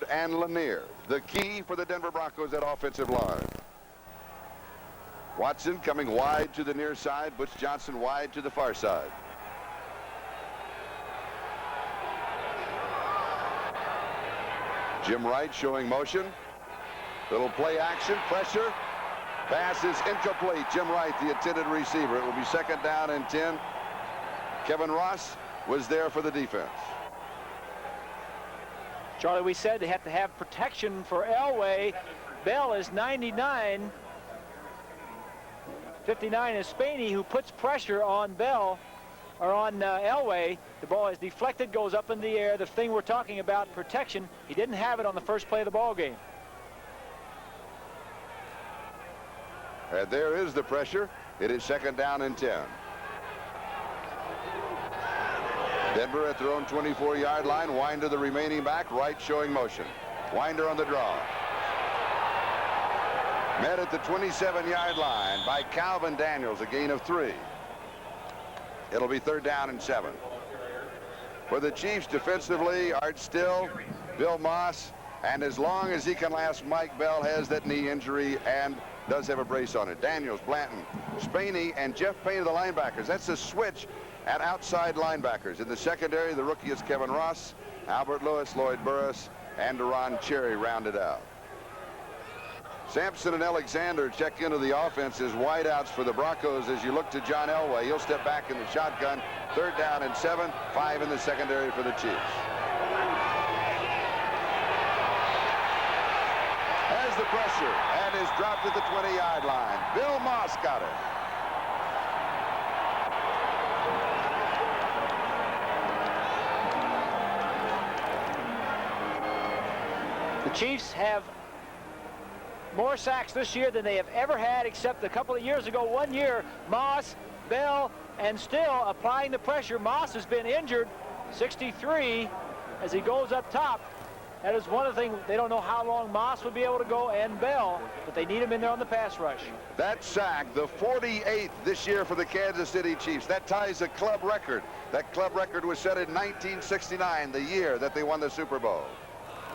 Hurd and Lanier, the key for the Denver Broncos at offensive line. Watson coming wide to the near side. Butch Johnson wide to the far side. Jim Wright showing motion. Little play action, pressure. Pass is incomplete. Jim Wright, the intended receiver. It will be 2nd down and 10. Kevin Ross was there for the defense. Charlie, we said they have to have protection for Elway. Bell is 99. 59 is Spaney, who puts pressure on Bell, or on Elway. The ball is deflected, goes up in the air. The thing we're talking about, protection, he didn't have it on the first play of the ball game. And there is the pressure. It is 2nd down and 10. Denver at their own 24-yard line. Winder the remaining back. Wright showing motion. Winder on the draw. Met at the 27-yard line by Calvin Daniels, a gain of 3. It'll be 3rd down and 7. For the Chiefs defensively, Art Still, Bill Moss, and as long as he can last, Mike Bell has that knee injury and does have a brace on it. Daniels, Blanton, Spaney, and Jeff Payne are the linebackers. That's a switch at outside linebackers. In the secondary, the rookie is Kevin Ross, Albert Lewis, Lloyd Burris, and Deron Cherry rounded out. Sampson and Alexander check into the offense as wideouts for the Broncos as you look to John Elway. He'll step back in the shotgun. 3rd down and 7. 5 in the secondary for the Chiefs. Has the pressure and is dropped at the 20-yard line. Bill Moss got it. The Chiefs have more sacks this year than they have ever had, except a couple of years ago. One year, Moss, Bell, and Still applying the pressure. Moss has been injured, 63, as he goes up top. That is one of the things. They don't know how long Moss would be able to go, and Bell, but they need him in there on the pass rush. That sack, the 48th this year for the Kansas City Chiefs. That ties a club record. That club record was set in 1969, the year that they won the Super Bowl.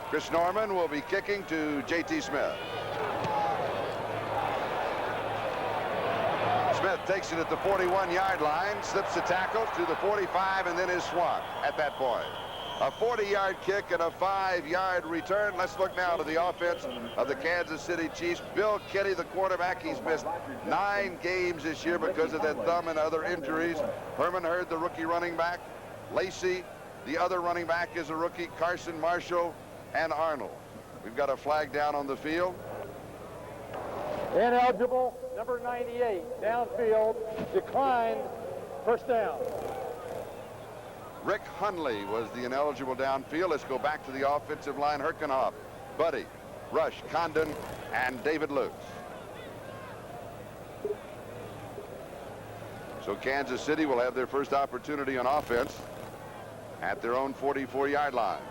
Chris Norman will be kicking to J.T. Smith. Smith takes it at the 41-yard line, slips the tackle to the 45, and then is swamped at that point. A 40-yard kick and a 5-yard return. Let's look now to the offense of the Kansas City Chiefs. Bill Kitty, the quarterback, he's missed 9 games this year because of that thumb and other injuries. Herman Hurd, the rookie running back. Lacey, the other running back, is a rookie. Carson Marshall and Arnold. We've got a flag down on the field. Ineligible, number 98, downfield, declined, 1st down. Rick Hunley was the ineligible downfield. Let's go back to the offensive line. Herkenhoff, Buddy, Rush, Condon, and David Lukes. So Kansas City will have their first opportunity on offense at their own 44-yard line.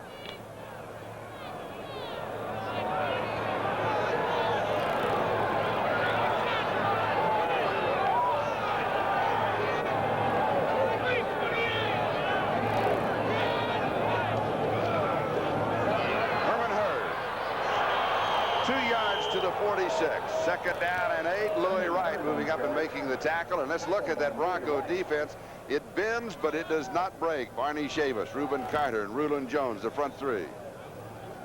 To the 46. 2nd down and 8. Louis Wright moving up and making the tackle. And let's look at that Bronco defense. It bends, but it does not break. Barney Chavis, Reuben Carter, and Rulon Jones, the front 3.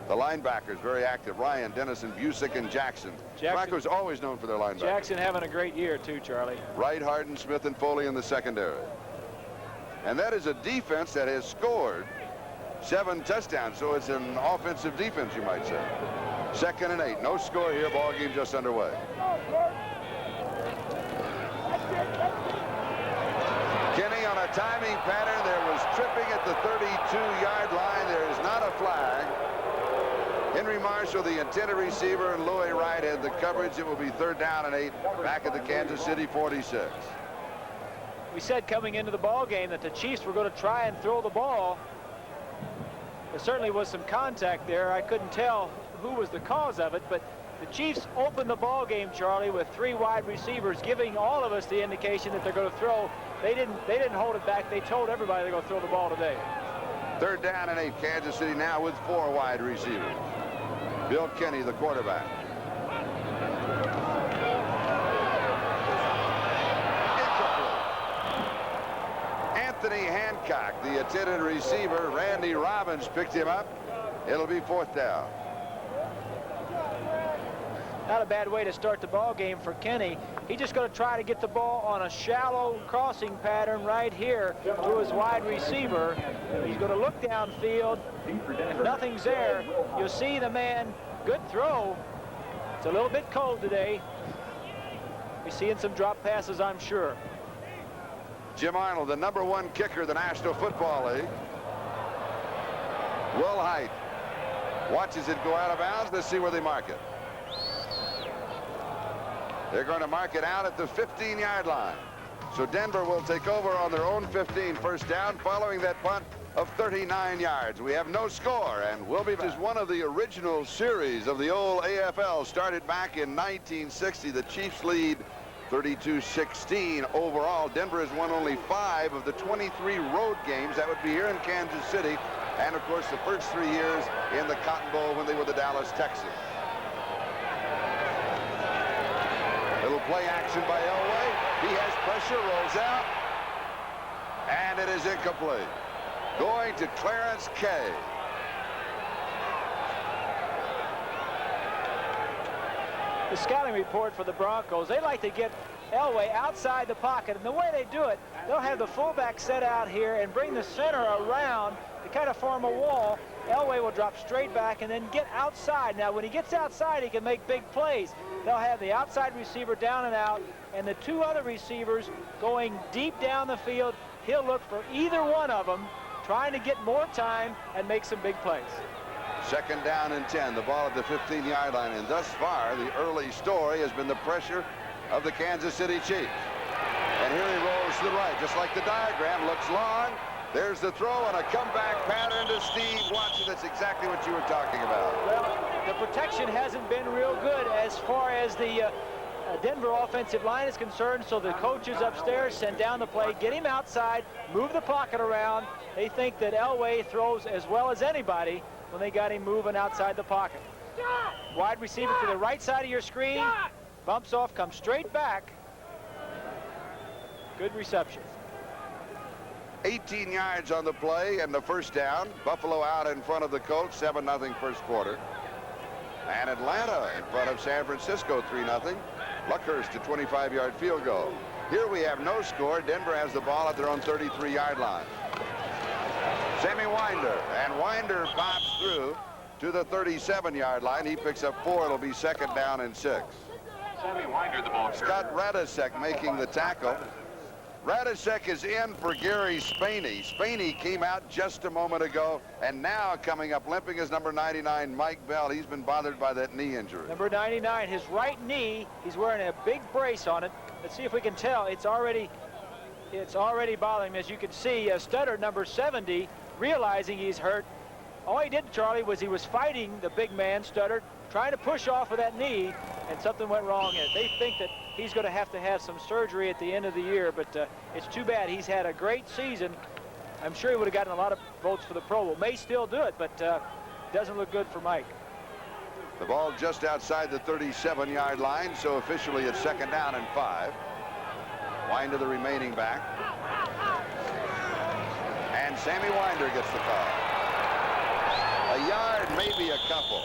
The linebackers very active. Ryan, Dennison, Busick, and Jackson. Broncos always known for their linebackers. Jackson having a great year too, Charlie. Wright, Harden, Smith, and Foley in the secondary. And that is a defense that has scored 7 touchdowns. So it's an offensive defense, you might say. 2nd and 8. No score here. Ball game just underway. Kenny on a timing pattern. There was tripping at the 32-yard line. There is not a flag. Henry Marshall, the intended receiver, and Louis Wright had the coverage. It will be 3rd down and 8 back at the Kansas City 46. We said coming into the ball game that the Chiefs were going to try and throw the ball. There certainly was some contact there. I couldn't tell who was the cause of it, but the Chiefs opened the ball game, Charlie, with 3 wide receivers, giving all of us the indication that they're going to throw. They didn't hold it back. They told everybody they're going to throw the ball today. 3rd down and 8. Kansas City now with 4 wide receivers. Bill Kenny, the quarterback. Anthony Hancock, the intended receiver. Randy Robbins picked him up. It'll be 4th down. Not a bad way to start the ball game for Kenny. He's just going to try to get the ball on a shallow crossing pattern right here to his wide receiver. He's going to look downfield. If nothing's there, you'll see the man. Good throw. It's a little bit cold today. We're seeing some drop passes, I'm sure. Jim Arnold, the #1 kicker of the National Football League. Will Height watches it go out of bounds. Let's see where they mark it. They're going to mark it out at the 15-yard line. So Denver will take over on their own 15, 1st down, following that punt of 39 yards. We have no score, and we'll be back. This is one of the original series of the old AFL, started back in 1960. The Chiefs lead 32-16 overall. Denver has won only 5 of the 23 road games. That would be here in Kansas City, and of course the first 3 years in the Cotton Bowl when they were the Dallas Texans. Little play action by Elway. He has pressure, rolls out, and it is incomplete. Going to Clarence Kay. The scouting report for the Broncos, they like to get Elway outside the pocket, and the way they do it, they'll have the fullback set out here and bring the center around to kind of form a wall. Elway will drop straight back and then get outside. Now, when he gets outside, he can make big plays. They'll have the outside receiver down and out, and the 2 other receivers going deep down the field. He'll look for either one of them, trying to get more time and make some big plays. 2nd down and 10. The ball at the 15-yard line, and thus far, the early story has been the pressure of the Kansas City Chiefs. And here he rolls to the right, just like the diagram. Looks long. There's the throw and a comeback pattern to Steve Watson. That's exactly what you were talking about. Well, the protection hasn't been real good as far as the Denver offensive line is concerned, so the coaches upstairs send down the play, get him outside, move the pocket around. They think that Elway throws as well as anybody when they got him moving outside the pocket. Wide receiver to the right side of your screen, bumps off, comes straight back. Good reception. 18 yards on the play and the 1st down. Buffalo out in front of the Colts, 7-0 first quarter. And Atlanta in front of San Francisco, 3-0. Luckhurst, a 25-yard field goal. Here we have no score. Denver has the ball at their own 33-yard line. Sammy Winder, and Winder pops through to the 37-yard line. He picks up 4. It'll be 2nd down and 6. Sammy Winder, the ball carrier. Scott Radisek making the tackle. Radisek is in for Gary Spaney. Spaney came out just a moment ago, and now coming up limping is number 99, Mike Bell. He's been bothered by that knee injury. Number 99, his right knee, he's wearing a big brace on it. Let's see if we can tell. It's already bothering him. As you can see, Studdard, number 70, realizing he's hurt. All he did, Charlie, was he was fighting the big man, Studdard, trying to push off of that knee, and something went wrong. They think that he's going to have some surgery at the end of the year, but it's too bad. He's had a great season. I'm sure he would have gotten a lot of votes for the Pro Bowl. May still do it, but doesn't look good for Mike. The ball just outside the 37-yard line, so officially it's 2nd down and 5. Winder, the remaining back. And Sammy Winder gets the call. A yard, maybe a couple.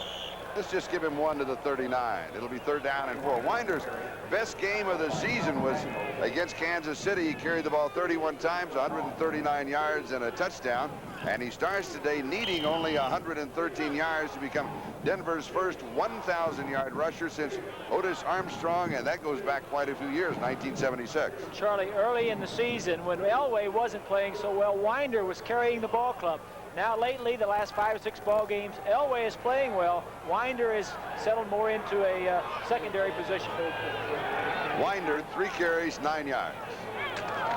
Let's just give him 1 to the 39. It'll be 3rd down and 4. Winder's best game of the season was against Kansas City. He carried the ball 31 times, 139 yards and a touchdown. And he starts today needing only 113 yards to become Denver's first 1,000-yard rusher since Otis Armstrong, and that goes back quite a few years, 1976. Charlie, early in the season, when Elway wasn't playing so well, Winder was carrying the ball club. Now lately, the last 5 or 6 ball games, Elway is playing well. Winder is settled more into a secondary position. Winder, 3 carries, 9 yards.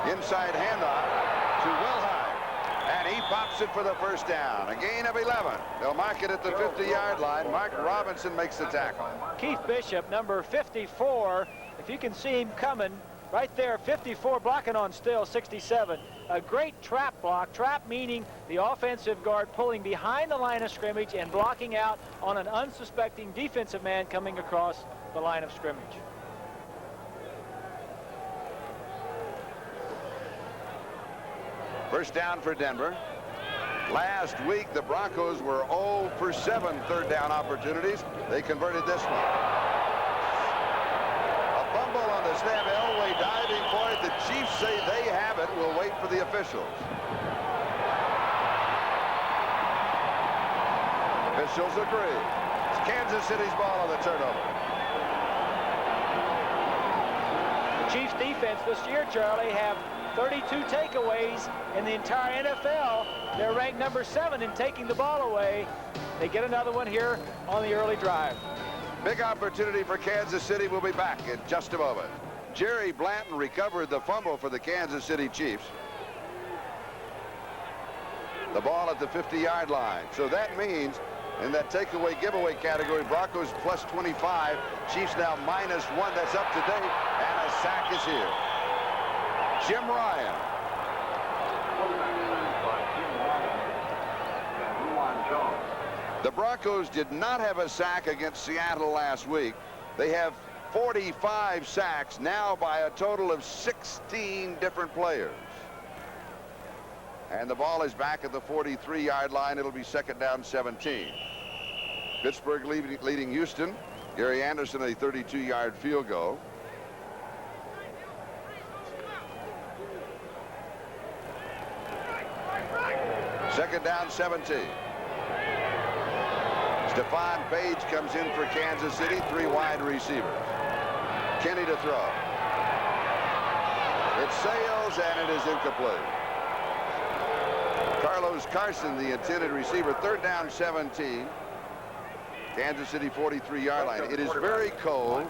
Inside handoff to Will Hyde, and he pops it for the 1st down. A gain of 11. They'll mark it at the 50-yard line. Mark Robinson makes the tackle. Keith Bishop, number 54, if you can see him coming, Right there, 54 blocking on Still, 67. A great trap block. Trap meaning the offensive guard pulling behind the line of scrimmage and blocking out on an unsuspecting defensive man coming across the line of scrimmage. First down for Denver. Last week, the Broncos were 0 for 7 third down opportunities. They converted this one. A fumble on the snap. Elway diving for it. The Chiefs say they have it. We'll wait for the officials. Officials agree. It's Kansas City's ball on the turnover. The Chiefs defense this year, Charlie, have 32 takeaways in the entire NFL. They're ranked number 7 in taking the ball away. They get another one here on the early drive. Big opportunity for Kansas City. We'll be back in just a moment. Jerry Blanton recovered the fumble for the Kansas City Chiefs. The ball at the 50-yard line. So that means in that takeaway giveaway category, Broncos plus 25, Chiefs now minus 1. That's up to date, and a sack is here. Jim Ryan. The Broncos did not have a sack against Seattle last week. They have 45 sacks now by a total of 16 different players. And the ball is back at the 43-yard line. It'll be second down 17. Pittsburgh leading Houston. Gary Anderson a 32-yard field goal. Second down 17. Stephon Page comes in for Kansas City. 3 wide receivers. Kenny to throw. It sails and it is incomplete. Carlos Carson, the intended receiver. Third down 17. Kansas City 43-yard line. It is very cold.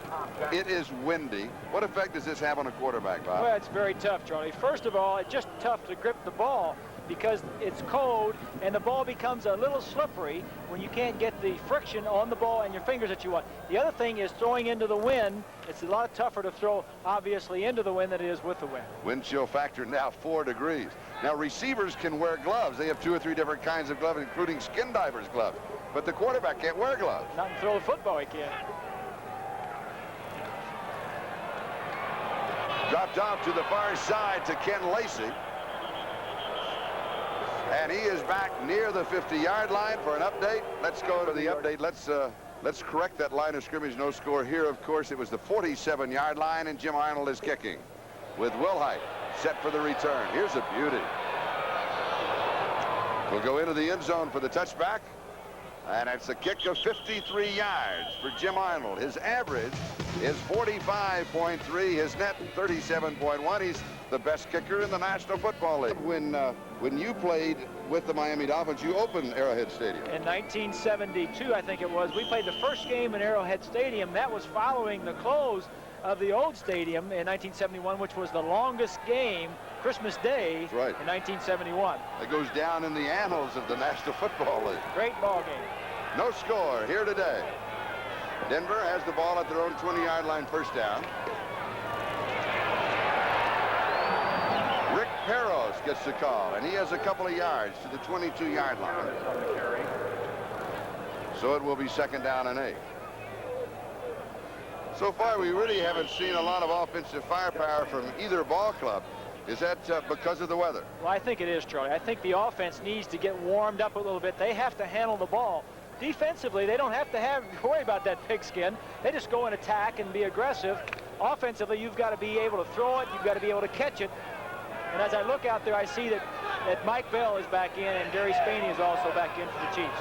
It is windy. What effect does this have on a quarterback, Bob? Well, it's very tough, Charlie. First of all, it's just tough to grip the ball because it's cold and the ball becomes a little slippery when you can't get the friction on the ball and your fingers that you want. The other thing is throwing into the wind. It's a lot tougher to throw, obviously, into the wind than it is with the wind. Wind chill factor now 4 degrees. Now, receivers can wear gloves. They have 2 or 3 different kinds of gloves, including skin divers gloves. But the quarterback can't wear gloves. Not to throw the football, he can't. Dropped off to the far side to Ken Lacey. And he is back near the 50-yard line for an update. Let's go to the update. Let's correct that line of scrimmage. No score here. Of course, it was the 47-yard line, and Jim Arnold is kicking with Wilhite set for the return. Here's a beauty. We'll go into the end zone for the touchback. And it's a kick of 53 yards for Jim Arnold. His average is 45.3. His net 37.1. He's the best kicker in the National Football League. When you played with the Miami Dolphins, you opened Arrowhead Stadium. In 1972, I think it was, we played the first game in Arrowhead Stadium. That was following the close of the old stadium in 1971, which was the longest game, Christmas Day, right, in 1971. It goes down in the annals of the National Football League. Great ball game. No score here today. Denver has the ball at their own 20-yard line, first down. Rick Peros gets the call, and he has a couple of yards to the 22-yard line. So it will be second down and 8. So far, we really haven't seen a lot of offensive firepower from either ball club. Is that because of the weather? Well, I think it is, Charlie. I think the offense needs to get warmed up a little bit. They have to handle the ball. Defensively, they don't have to worry about that pigskin. They just go and attack and be aggressive. Offensively, you've got to be able to throw it. You've got to be able to catch it. And as I look out there, I see that Mike Bell is back in and Gary Spaney is also back in for the Chiefs.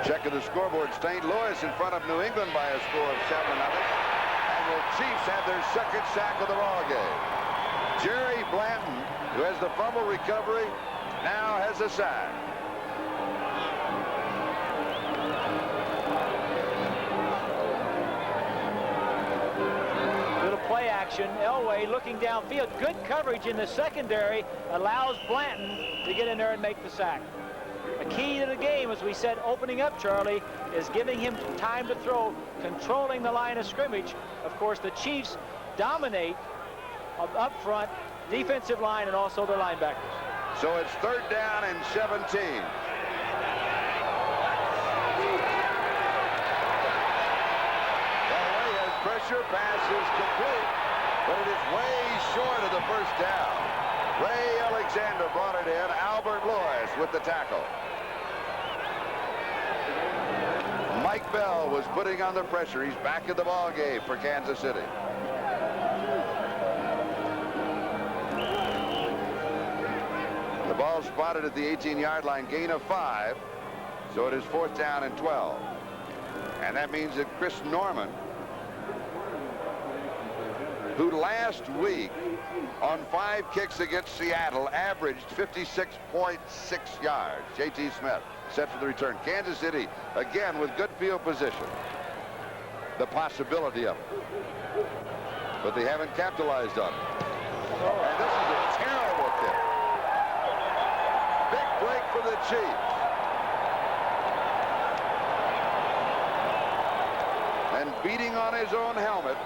Checking the scoreboard, St. Louis in front of New England by a score of 7-0. And the Chiefs have their second sack of the ball game. Jerry Blanton, who has the fumble recovery, now has a sack. Little play action. Elway looking downfield. Good coverage in the secondary allows Blanton to get in there and make the sack. A key to the game, as we said, opening up, Charlie, is giving him time to throw, controlling the line of scrimmage. Of course, the Chiefs dominate up front, defensive line, and also their linebackers. So it's third down and 17. Elway has pressure, pass is complete, but it is way short of the first down. Ray Alexander brought it in. Albert Lewis with the tackle. Mike Bell was putting on the pressure. He's back in the ball game for Kansas City. The ball spotted at the 18-yard line, gain of 5. So it is fourth down and 12. And that means that Chris Norman, who last week on 5 kicks against Seattle averaged 56.6 yards. J.T. Smith set for the return. Kansas City again with good field position. The possibility of it. But they haven't capitalized on it. And this is a terrible kick. Big break for the Chiefs. And beating on his own helmet,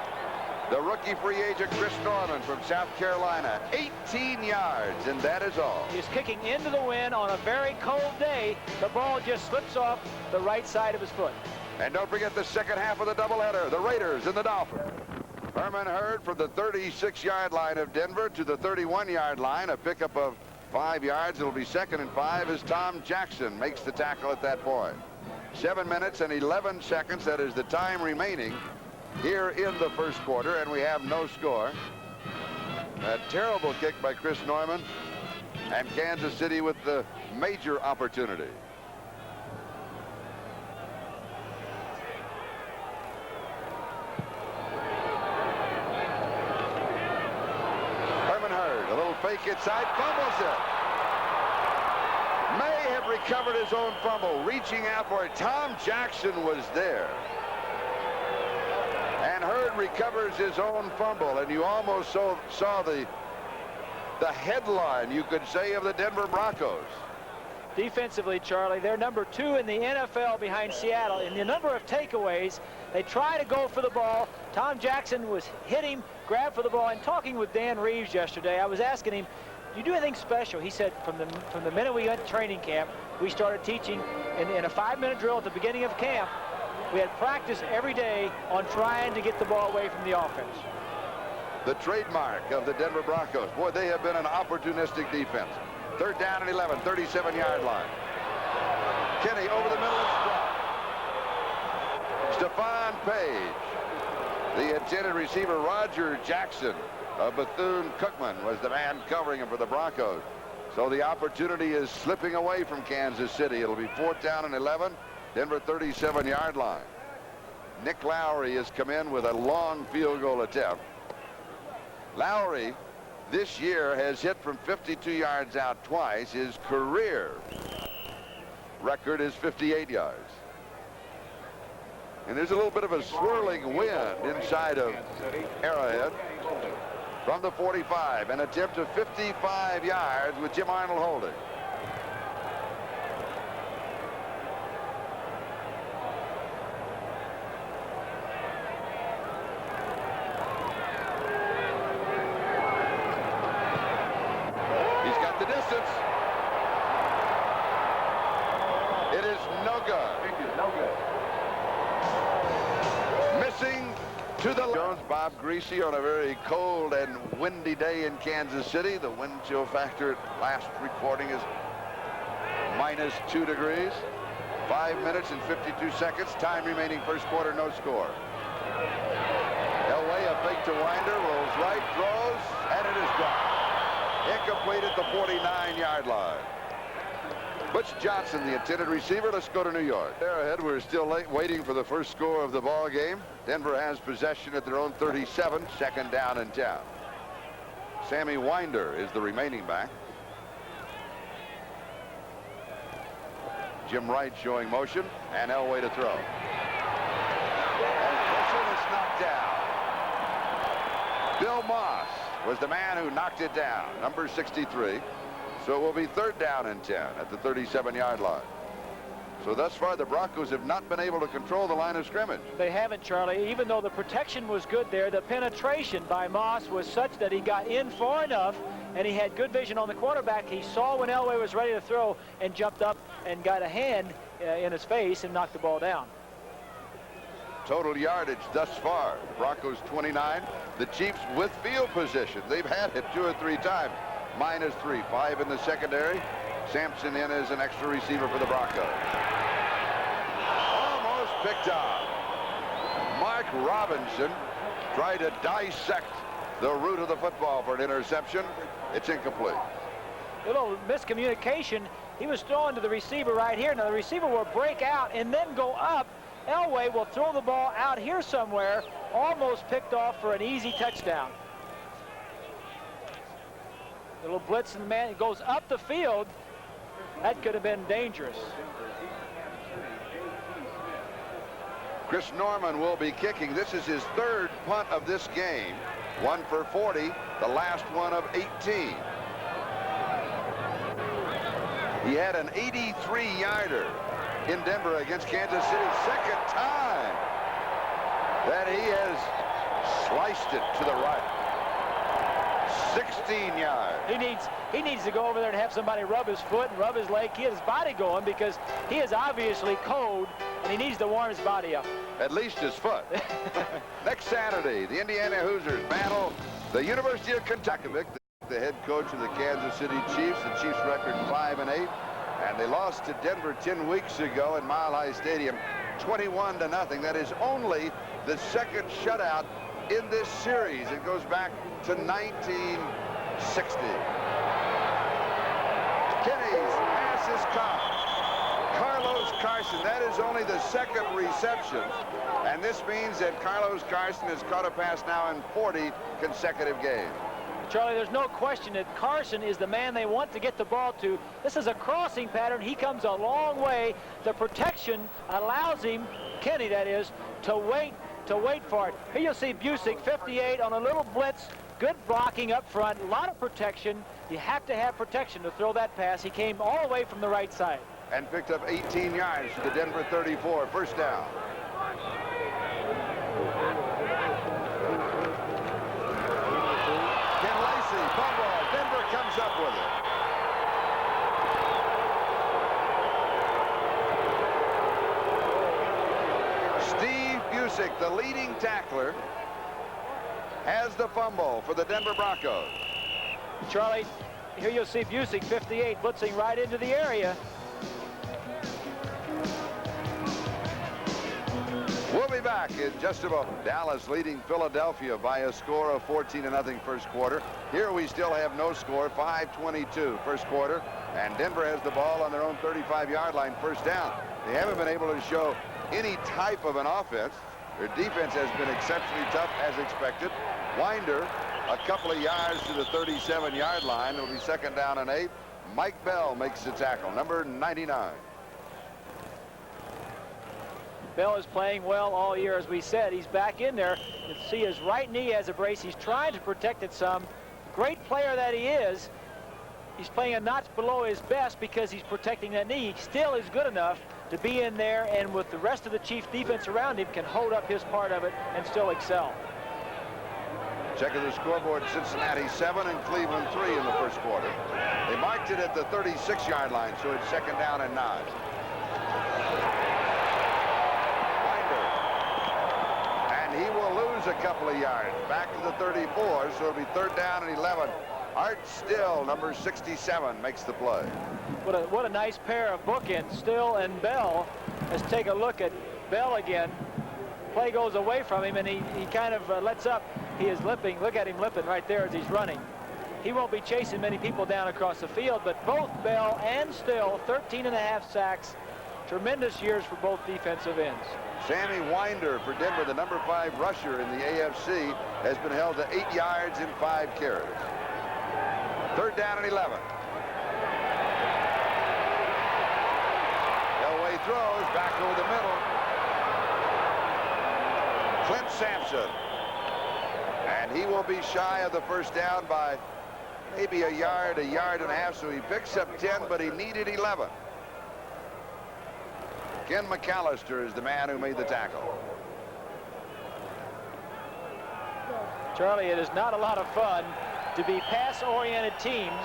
the rookie free agent Chris Norman from South Carolina, 18 yards, and that is all. He's kicking into the wind on a very cold day. The ball just slips off the right side of his foot. And don't forget the second half of the doubleheader, the Raiders and the Dolphins. Herman Hurd from the 36-yard line of Denver to the 31-yard line, a pickup of 5 yards. It'll be second and 5 as Tom Jackson makes the tackle at that point. 7 minutes and 11 seconds, that is the time remaining here in the first quarter, and we have no score. A terrible kick by Chris Norman, and Kansas City with the major opportunity. Herman Hurd, a little fake inside, fumbles it. May have recovered his own fumble, reaching out for it. Tom Jackson was there. And Hurd recovers his own fumble, and you almost saw the headline, you could say, of the Denver Broncos. Defensively, Charlie, they're number 2 in the NFL behind Seattle. In the number of takeaways, they try to go for the ball. Tom Jackson was hitting, grabbed for the ball, and talking with Dan Reeves yesterday, I was asking him, do you do anything special? He said, from the minute we went to training camp, we started teaching in a 5-minute drill at the beginning of camp. We had practice every day on trying to get the ball away from the offense. The trademark of the Denver Broncos. Boy, they have been an opportunistic defense. Third down and 11, 37-yard line. Kenny over the middle, it's dropped. Stephon Page. The intended receiver, Roger Jackson of Bethune-Cookman, was the man covering him for the Broncos. So the opportunity is slipping away from Kansas City. It'll be fourth down and 11. Denver 37-yard line. Nick Lowry has come in with a long field goal attempt. Lowry this year has hit from 52 yards out twice. His career record is 58 yards. And there's a little bit of a swirling wind inside of Arrowhead from the 45. An attempt of 55 yards with Jim Arnold holding. It is no good. Missing to the Jones, Bob Greasy on a very cold and windy day in Kansas City. The wind chill factor at last recording is -2 degrees. 5 minutes and 52 seconds. Time remaining first quarter, no score. Elway, a fake to Winder, rolls right, throws, and it is dropped. Incomplete at the 49-yard line. Butch Johnson, the intended receiver. Let's go to New York. Arrowhead, we're still waiting for the first score of the ball game. Denver has possession at their own 37, second down and 10. Sammy Winder is the remaining back. Jim Wright showing motion, and Elway to throw. And Gresham is knocked down. Bill Moss was the man who knocked it down, number 63. So it will be third down and 10 at the 37-yard line. So thus far, the Broncos have not been able to control the line of scrimmage. They haven't, Charlie. Even though the protection was good there, the penetration by Moss was such that he got in far enough, and he had good vision on the quarterback. He saw when Elway was ready to throw and jumped up and got a hand in his face and knocked the ball down. Total yardage thus far, the Broncos 29. The Chiefs with field position. They've had it 2 or 3 times. -3, 5 in the secondary. Sampson in as an extra receiver for the Broncos. Almost picked up. Mark Robinson tried to dissect the root of the football for an interception. It's incomplete. A little miscommunication. He was throwing to the receiver right here. Now the receiver will break out and then go up. Elway will throw the ball out here somewhere, almost picked off for an easy touchdown. A little blitz, and the man goes up the field. That could have been dangerous. Chris Norman will be kicking. This is his 3rd punt of this game. 1 for 40, the last one of 18. He had an 83-yarder in Denver against Kansas City. 2nd time that he has sliced it to the right. 16 yards. He needs to go over there and have somebody rub his foot and rub his leg, get his body going, because he is obviously cold and he needs to warm his body up. At least his foot. Next Saturday, the Indiana Hoosiers battle the University of Kentucky. The head coach of the Kansas City Chiefs. The Chiefs record 5-8, and they lost to Denver 10 weeks ago in Mile High Stadium, 21-0. That is only the 2nd shutout in this series. It goes back to 1960. Kenny's pass is caught. Carlos Carson, that is only the 2nd reception, and this means that Carlos Carson has caught a pass now in 40 consecutive games. Charlie, there's no question that Carson is the man they want to get the ball to. This is a crossing pattern. He comes a long way. The protection allows him, Kenny that is, to wait for it. Here you'll see Busick, 58, on a little blitz. Good blocking up front, a lot of protection. You have to have protection to throw that pass. He came all the way from the right side. And picked up 18 yards to the Denver 34, 1st down. Ken Lacey, fumble. Denver comes up with it. Steve Busick, the leading tackler, has the fumble for the Denver Broncos. Charlie, here you'll see Busick, 58, blitzing right into the area. We'll be back in just about. Dallas leading Philadelphia by a score of 14-0 first quarter. Here we still have no score, 5:22 first quarter, and Denver has the ball on their own 35-yard line, 1st down. They haven't been able to show any type of an offense. Their defense has been exceptionally tough as expected. Winder a couple of yards to the 37-yard line. It'll be 2nd down and 8. Mike Bell makes the tackle, number 99. Bell is playing well all year, as we said. He's back in there. You can see his right knee has a brace. He's trying to protect it some. Great player that he is. He's playing a notch below his best because he's protecting that knee. He still is good enough to be in there, and with the rest of the Chiefs defense around him, can hold up his part of it and still excel. Checking the scoreboard, Cincinnati 7 and Cleveland 3 in the first quarter. They marked it at the 36-yard line, so it's 2nd down and 9. He will lose a couple of yards back to the 34, so it'll be 3rd down and 11. Art Still, number 67, makes the play. What a nice pair of bookends. Still and Bell. Let's take a look at Bell again. Play goes away from him, and he kind of lets up. He is limping. Look at him limping right there as he's running. He won't be chasing many people down across the field, but both Bell and Still, 13.5 sacks. Tremendous years for both defensive ends. Sammy Winder for Denver, the number 5 rusher in the AFC, has been held to 8 yards in 5 carries. 3rd down and 11. Elway throws back over the middle. Clint Sampson. And he will be shy of the 1st down by maybe a yard and a half, so he picks up 10, but he needed 11. Ken McAllister is the man who made the tackle. Charlie, it is not a lot of fun to be pass-oriented teams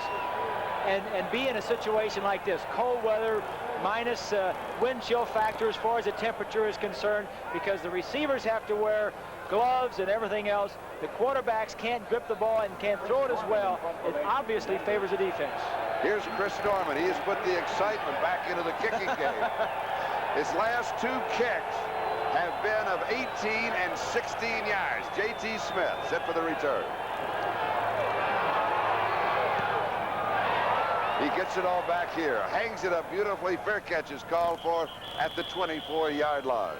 and be in a situation like this. Cold weather, minus wind chill factor as far as the temperature is concerned, because the receivers have to wear gloves and everything else. The quarterbacks can't grip the ball and can't throw it as well. It obviously favors the defense. Here's Chris Norman. He has put the excitement back into the kicking game. His last 2 kicks have been of 18 and 16 yards. J.T. Smith set for the return. He gets it all back here, hangs it up beautifully. Fair catch is called for at the 24-yard line.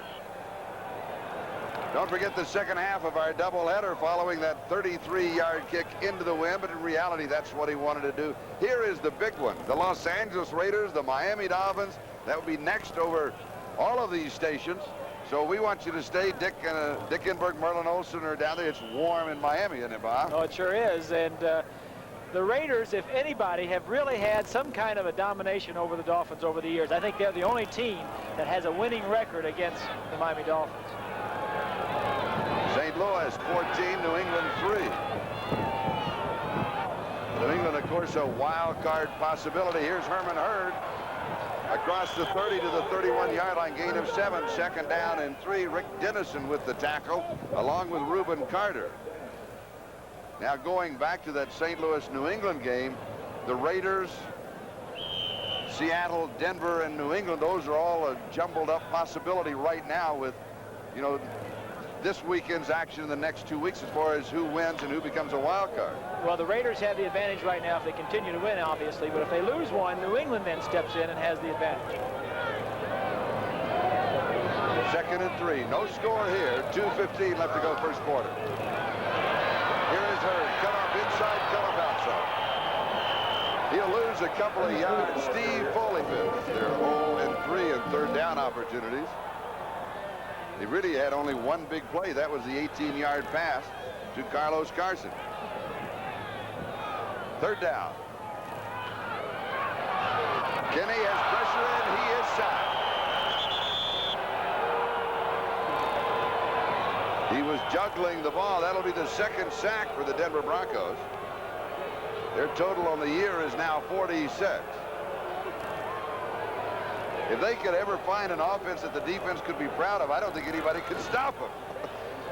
Don't forget the second half of our doubleheader following that 33-yard kick into the wind, but in reality, that's what he wanted to do. Here is the big one. The Los Angeles Raiders, the Miami Dolphins. That will be next over all of these stations. So we want you to stay. Dick Enberg, Merlin Olsen are down there. It's warm in Miami, isn't it, Bob? Oh, it sure is. And the Raiders, if anybody, have really had some kind of a domination over the Dolphins over the years. I think they're the only team that has a winning record against the Miami Dolphins. St. Louis 14, New England 3. New England, of course, a wild card possibility. Here's Herman Hurd across the 30 to the 31-yard line, gain of 7, second down and 3. Rick Dennison with the tackle, along with Reuben Carter. Now going back to that St. Louis New England game, the Raiders, Seattle, Denver, and New England, those are all a jumbled up possibility right now with, you know, this weekend's action in the next 2 weeks as far as who wins and who becomes a wild card. Well, the Raiders have the advantage right now if they continue to win, obviously, but if they lose one, New England then steps in and has the advantage. Second and 3, no score here, 2:15 left to go first quarter. Here is Hurd, cut off inside, cut off outside. He'll lose a couple of yards. Steve Foleyfield, they're 0-3 in third down opportunities. He really had only one big play. That was the 18-yard pass to Carlos Carson. Third down. Kenny has pressure in. He is sacked. He was juggling the ball. That'll be the second sack for the Denver Broncos. Their total on the year is now 46. If they could ever find an offense that the defense could be proud of, I don't think anybody could stop them.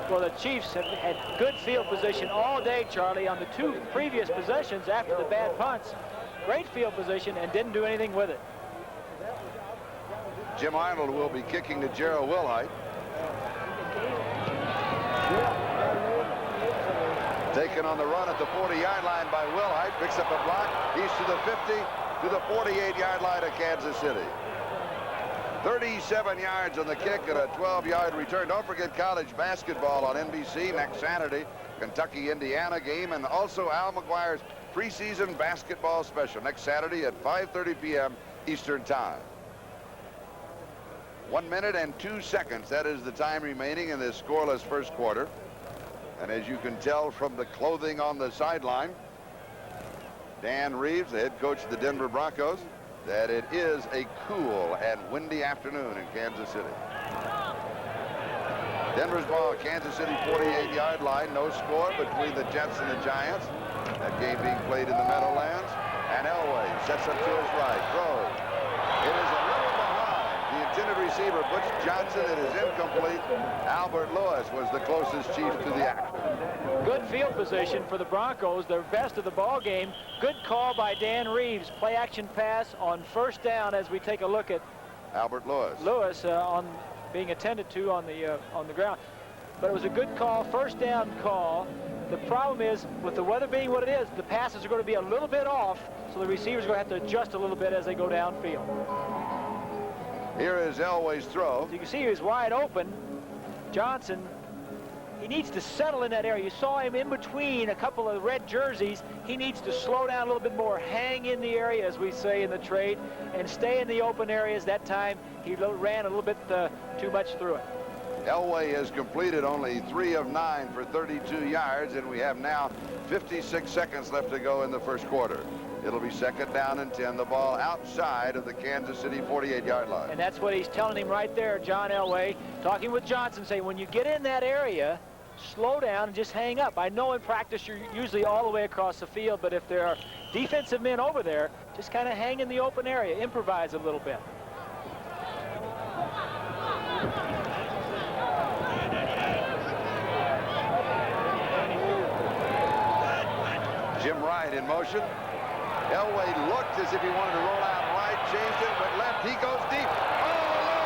Well, the Chiefs have had good field position all day, Charlie, on the 2 previous possessions after the bad punts. Great field position and didn't do anything with it. Jim Arnold will be kicking to Gerald Wilhite. Taken on the run at the 40-yard line by Wilhite. Picks up a block. He's to the 50, to the 48-yard line of Kansas City. 37 yards on the kick and a 12-yard return. Don't forget college basketball on NBC next Saturday. Kentucky-Indiana game, and also Al McGuire's preseason basketball special next Saturday at 5:30 p.m. Eastern Time. 1 minute and 2 seconds. That is the time remaining in this scoreless first quarter. And as you can tell from the clothing on the sideline, Dan Reeves, the head coach of the Denver Broncos, that it is a cool and windy afternoon in Kansas City. Denver's ball, Kansas City 48-yard line. No score between the Jets and the Giants. That game being played in the Meadowlands. And Elway sets up to his right. Throws. It is a little behind the intended receiver, Butch Johnson. It is incomplete. Albert Lewis was the closest Chief to the action. Good field position for the Broncos, their best of the ball game. Good call by Dan Reeves. Play action pass on first down as we take a look at Albert Lewis. Lewis on being attended to on the ground. But it was a good call, first down call. The problem is, with the weather being what it is, the passes are going to be a little bit off, so the receivers are going to have to adjust a little bit as they go downfield. Here is Elway's throw. As you can see, he was wide open. Johnson, he needs to settle in that area. You saw him in between a couple of red jerseys. He needs to slow down a little bit more, hang in the area, as we say in the trade, and stay in the open areas. That time, he ran a little bit too much through it. Elway has completed only 3 of 9 for 32 yards, and we have now 56 seconds left to go in the first quarter. It'll be second down and 10. The ball outside of the Kansas City 48-yard line. And that's what he's telling him right there, John Elway, talking with Johnson, saying when you get in that area, slow down and just hang up. I know in practice you're usually all the way across the field, but if there are defensive men over there, just kind of hang in the open area, improvise a little bit. Jim Wright in motion. Elway looked as if he wanted to roll out right, changed it, but left. He goes deep. Oh, no!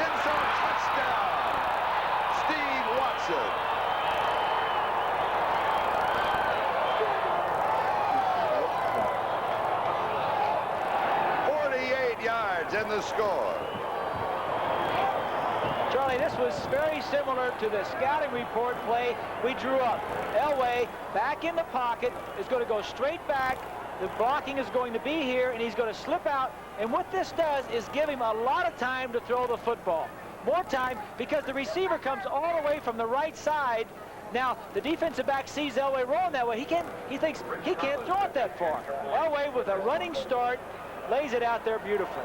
End zone touchdown! Steve Watson. And the score. Charlie, this was very similar to the scouting report play we drew up. Elway back in the pocket is going to go straight back. The blocking is going to be here, and he's going to slip out. And what this does is give him a lot of time to throw the football. More time because the receiver comes all the way from the right side. Now, the defensive back sees Elway rolling that way. He thinks he can't throw it that far. Elway with a running start lays it out there beautifully.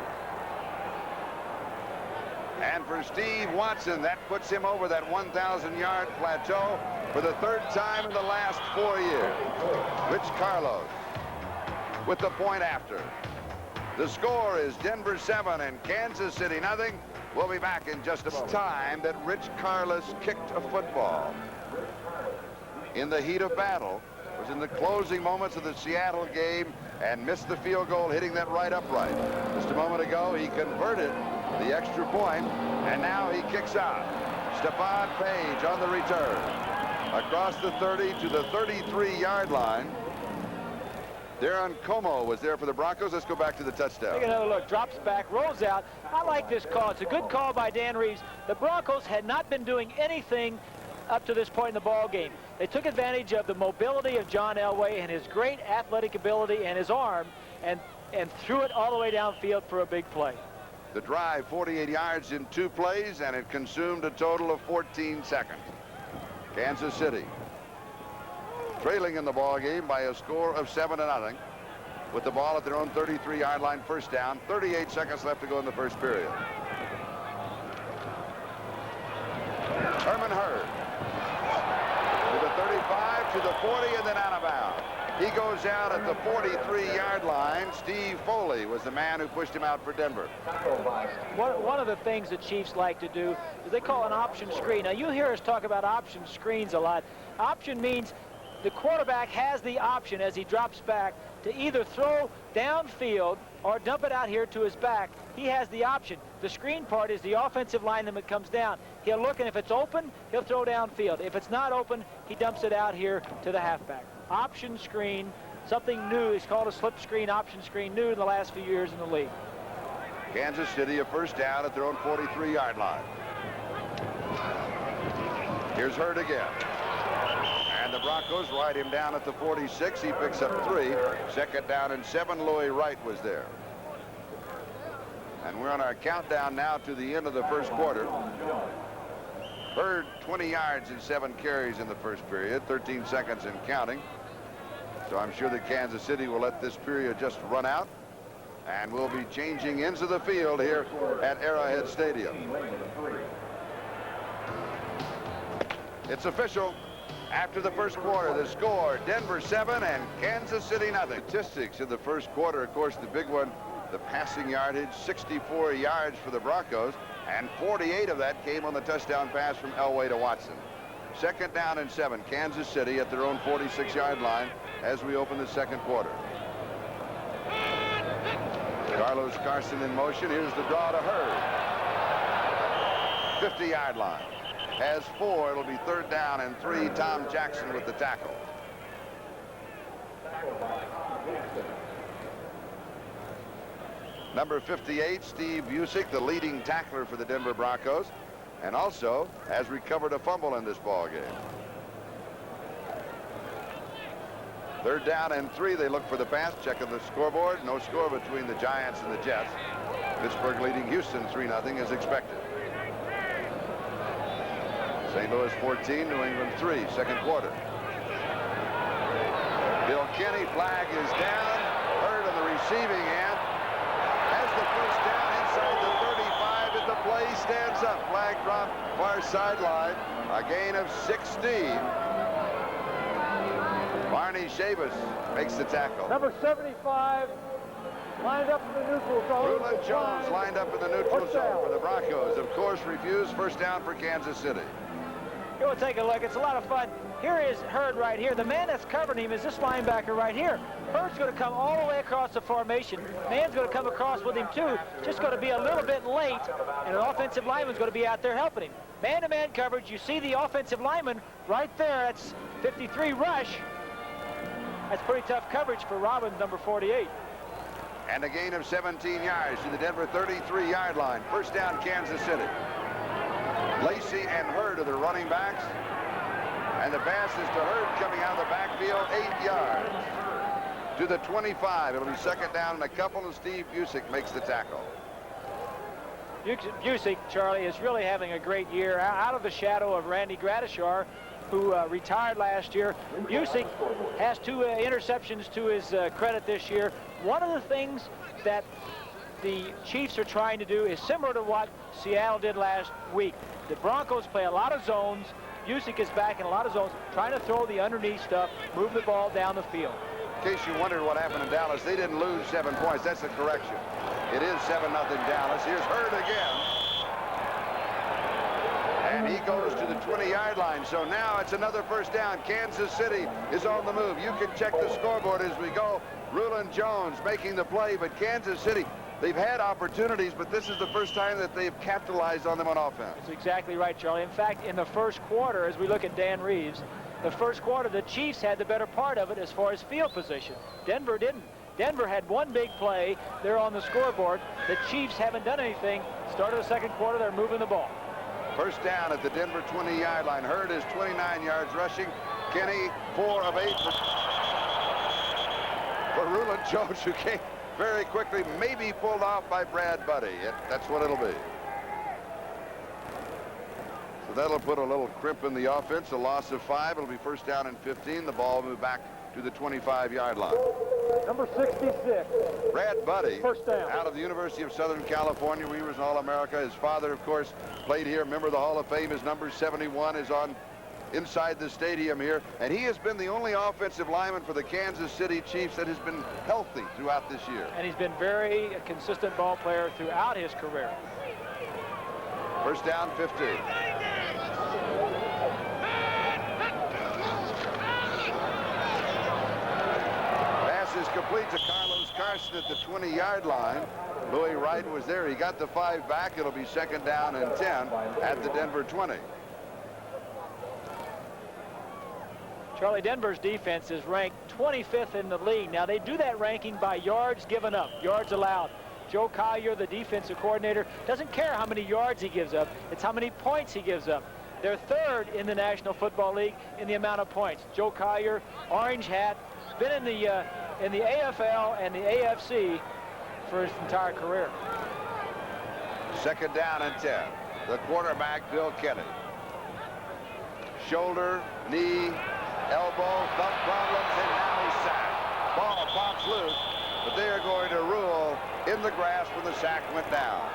And for Steve Watson, that puts him over that 1,000-yard plateau for the third time in the last 4 years. Rich Carlos with the point after. The score is Denver 7 and Kansas City nothing. We'll be back in just a time that Rich Carlos kicked a football in the heat of battle. It was in the closing moments of the Seattle game and missed the field goal, hitting that right upright. Just a moment ago, he converted the extra point, and now he kicks out. Stephon Page on the return. Across the 30 to the 33-yard line. Darren Como was there for the Broncos. Let's go back to the touchdown. Take another look. Drops back, rolls out. I like this call. It's a good call by Dan Reeves. The Broncos had not been doing anything up to this point in the ball game. They took advantage of the mobility of John Elway and his great athletic ability and his arm and threw it all the way downfield for a big play. The drive, 48 yards in 2 plays, and it consumed a total of 14 seconds. Kansas City trailing in the ball game by a score of 7-0 with the ball at their own 33-yard line, first down. 38 seconds left to go in the first period. Herman Hurd to the 35, to the 40, and then out of bounds. He goes out at the 43-yard line. Steve Foley was the man who pushed him out for Denver. One of the things the Chiefs like to do is they call an option screen. Now, you hear us talk about option screens a lot. Option means the quarterback has the option as he drops back to either throw downfield or dump it out here to his back. He has the option. The screen part is the offensive lineman that comes down. He'll look, and if it's open, he'll throw downfield. If it's not open, he dumps it out here to the halfback. Option screen, something new. It's called a slip screen, option screen, new in the last few years in the league. Kansas City a first down at their own 43-yard line. Here's Hurd again. And the Broncos ride him down at the 46. He picks up 3. Second down and 7. Louis Wright was there. And we're on our countdown now to the end of the first quarter. Hurd 20 yards and 7 carries in the first period, 13 seconds and counting. So I'm sure that Kansas City will let this period just run out, and we'll be changing ends of the field here at Arrowhead Stadium. It's official. After the first quarter, the score, Denver 7 and Kansas City nothing. Statistics in the first quarter, of course, the big one, the passing yardage, 64 yards for the Broncos, and 48 of that came on the touchdown pass from Elway to Watson. Second down and 7, Kansas City at their own 46-yard line as we open the second quarter. Carlos Carson in motion. Here's the draw to Hurd. 50-yard line. Has 4. It'll be third down and 3. Tom Jackson with the tackle. Number 58, Steve Busick, the leading tackler for the Denver Broncos, and also has recovered a fumble in this ball game. Third down and 3. They look for the pass. Checking the scoreboard. No score between the Giants and the Jets. Pittsburgh leading Houston 3-0 as expected. St. Louis 14, New England 3, second quarter. Bill Kenny, flag is down. receiving end. Has the first down inside the 35, and the play stands up. Flag drop, far sideline. A gain of 16. Barney Chavis makes the tackle. Number 75 lined up in the neutral zone. Rulon Jones lined up in the neutral zone for the Broncos. Of course, refused. First down for Kansas City. Here, we'll take a look. It's a lot of fun. Here is Hurd right here. The man that's covering him is this linebacker right here. Hurd's going to come all the way across the formation. Man's going to come across with him too. Just going to be a little bit late, and an offensive lineman's going to be out there helping him. Man-to-man coverage. You see the offensive lineman right there. That's 53 rush. That's pretty tough coverage for Robbins, number 48. And a gain of 17 yards to the Denver 33-yard line. First down, Kansas City. Lacey and Hurd are the running backs. And the pass is to Hurd coming out of the backfield, 8 yards. To the 25. It'll be second down and a couple, and Steve Busick makes the tackle. Busick, Charlie, is really having a great year out of the shadow of Randy Gradishar, who retired last year. Busick has 2 interceptions to his credit this year. One of the things that the Chiefs are trying to do is similar to what Seattle did last week. The Broncos play a lot of zones. Busick is back in a lot of zones, trying to throw the underneath stuff, move the ball down the field. In case you wondered what happened in Dallas, they didn't lose 7 points. That's a correction. It is 7-0 Dallas. Here's Hurd again. And he goes to the 20-yard line. So now it's another first down. Kansas City is on the move. You can check the scoreboard as we go. Rulon Jones making the play, but Kansas City, they've had opportunities, but this is the first time that they've capitalized on them on offense. That's exactly right, Charlie. In fact, in the first quarter, as we look at Dan Reeves, the first quarter, the Chiefs had the better part of it as far as field position. Denver didn't. Denver had one big play there on the scoreboard. The Chiefs haven't done anything. Start of the second quarter, they're moving the ball. First down at the Denver 20-yard line. Hurd is 29 yards rushing. Kenny, 4 of 8 for Rulon Jones, who came very quickly, maybe pulled off by Brad Buddy. That's what it'll be. So that'll put a little crimp in the offense, a loss of 5. It'll be first down and 15. The ball will move back to the 25-yard line. Number 66. Brad Buddy, First down. out of the University of Southern California, where he was an All-America. His father, of course, played here, member of the Hall of Fame. His number 71 is on inside the stadium here, and he has been the only offensive lineman for the Kansas City Chiefs that has been healthy throughout this year. And he's been very consistent ball player throughout his career. First down, 15. Pass is complete to Carlos Carson at the 20-yard line. Louis Wright was there. He got the 5 back. It'll be second down and 10 at the Denver 20. Charlie, Denver's defense is ranked 25th in the league. Now, they do that ranking by yards given up, yards allowed. Joe Collier, the defensive coordinator, doesn't care how many yards he gives up. It's how many points he gives up. They're 3rd in the National Football League in the amount of points. Joe Collier, orange hat, been in the AFL and the AFC for his entire career. Second down and 10. The quarterback, Bill Kenny. Shoulder, knee, elbow, thumb problems, and now he's sacked. Ball pops loose, but they are going to rule in the grass when the sack went down.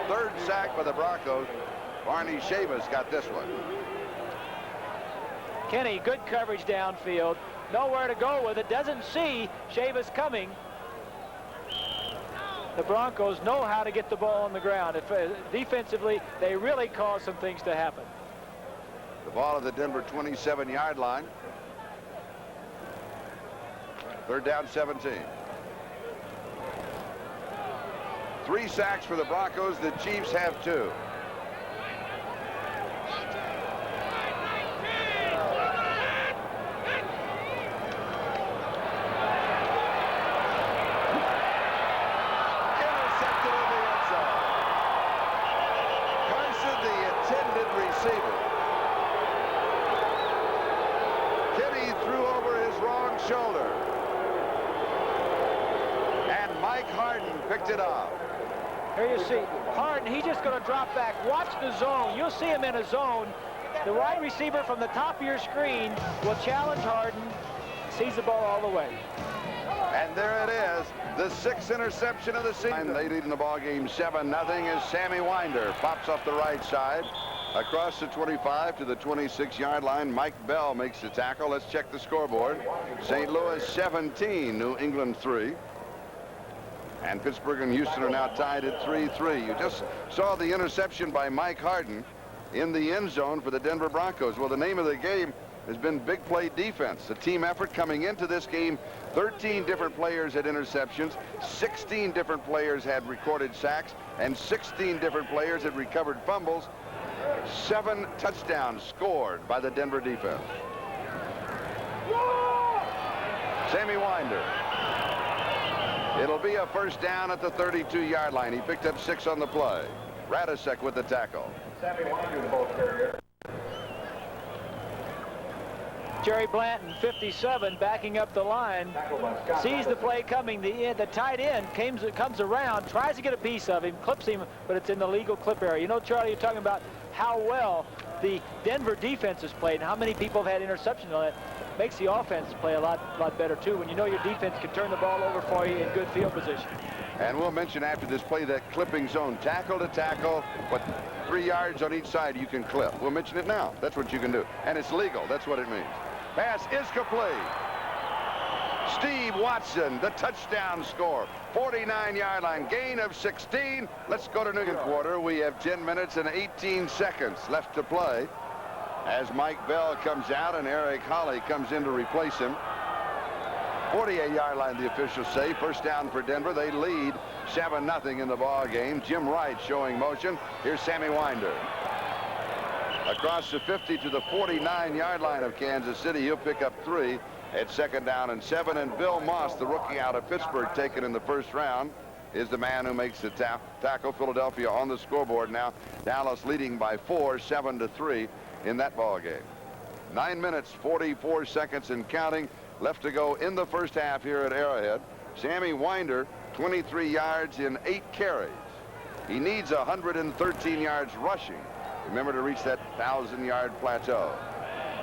3rd sack by the Broncos. Barney Chavis got this one. Kenny, good coverage downfield. Nowhere to go with it. Doesn't see Chavis coming. The Broncos know how to get the ball on the ground. Defensively, they really cause some things to happen. The ball at the Denver 27-yard line. 3rd down, 17. 3 sacks for the Broncos. The Chiefs have 2. Intercepted in the end zone. Carson, the intended receiver. Kenny threw over his wrong shoulder. And Mike Harden picked it up. Here you see Harden, he's just going to drop back. Watch the zone. You'll see him in a zone. The wide receiver from the top of your screen will challenge Harden. Sees the ball all the way. And there it is, the 6th interception of the season. They lead in the ball game 7-0 as Sammy Winder pops off the right side. Across the 25 to the 26-yard line, Mike Bell makes the tackle. Let's check the scoreboard. St. Louis 17, New England 3. And Pittsburgh and Houston are now tied at 3-3. You just saw the interception by Mike Harden in the end zone for the Denver Broncos. Well, the name of the game has been big play defense. A team effort coming into this game. 13 different players had interceptions, 16 different players had recorded sacks, and 16 different players had recovered fumbles. 7 touchdowns scored by the Denver defense. Sammy Winder. It'll be a first down at the 32-yard line. He picked up 6 on the play. Radisek with the tackle. Sammy Winder, the ball carrier. Jerry Blanton, 57, backing up the line, sees the play coming. The tight end comes around, tries to get a piece of him, clips him, but it's in the legal clip area. You know, Charlie, you're talking about how well the Denver defense has played and how many people have had interceptions on it. Makes the offense play a lot better, too, when you know your defense can turn the ball over for you in good field position. And we'll mention after this play that clipping zone, tackle to tackle, but 3 yards on each side you can clip. We'll mention it now. That's what you can do. And it's legal. That's what it means. Pass is complete. Steve Watson, the touchdown score. 49-yard line, gain of 16. Let's go to New quarter. We have 10 minutes and 18 seconds left to play as Mike Bell comes out and Eric Holly comes in to replace him. 48-yard line, the officials say. First down for Denver. They lead 7-0 in the ball game. Jim Wright showing motion. Here's Sammy Winder. Across the 50 to the 49-yard line of Kansas City. He'll pick up 3 at 2nd down and 7. And Bill Moss, the rookie out of Pittsburgh, taken in the first round, is the man who makes the tackle. Philadelphia on the scoreboard now. Dallas leading by 4, 7-3 in that ball game. 9 minutes, 44 seconds and counting left to go in the first half here at Arrowhead. Sammy Winder, 23 yards in 8 carries. He needs 113 yards rushing. Remember to reach that 1,000-yard plateau.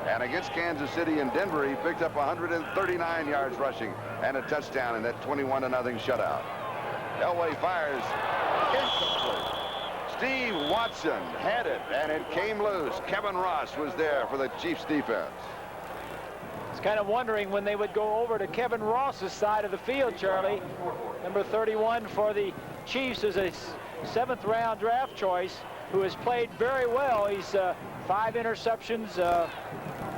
And against Kansas City and Denver, he picked up 139 yards rushing and a touchdown in that 21-0 shutout. Elway fires. Incomplete. Steve Watson had it, and it came loose. Kevin Ross was there for the Chiefs defense. It's kind of wondering when they would go over to Kevin Ross's side of the field, Charlie. Number 31 for the Chiefs is a 7th-round draft choice who has played very well. He's 5 interceptions,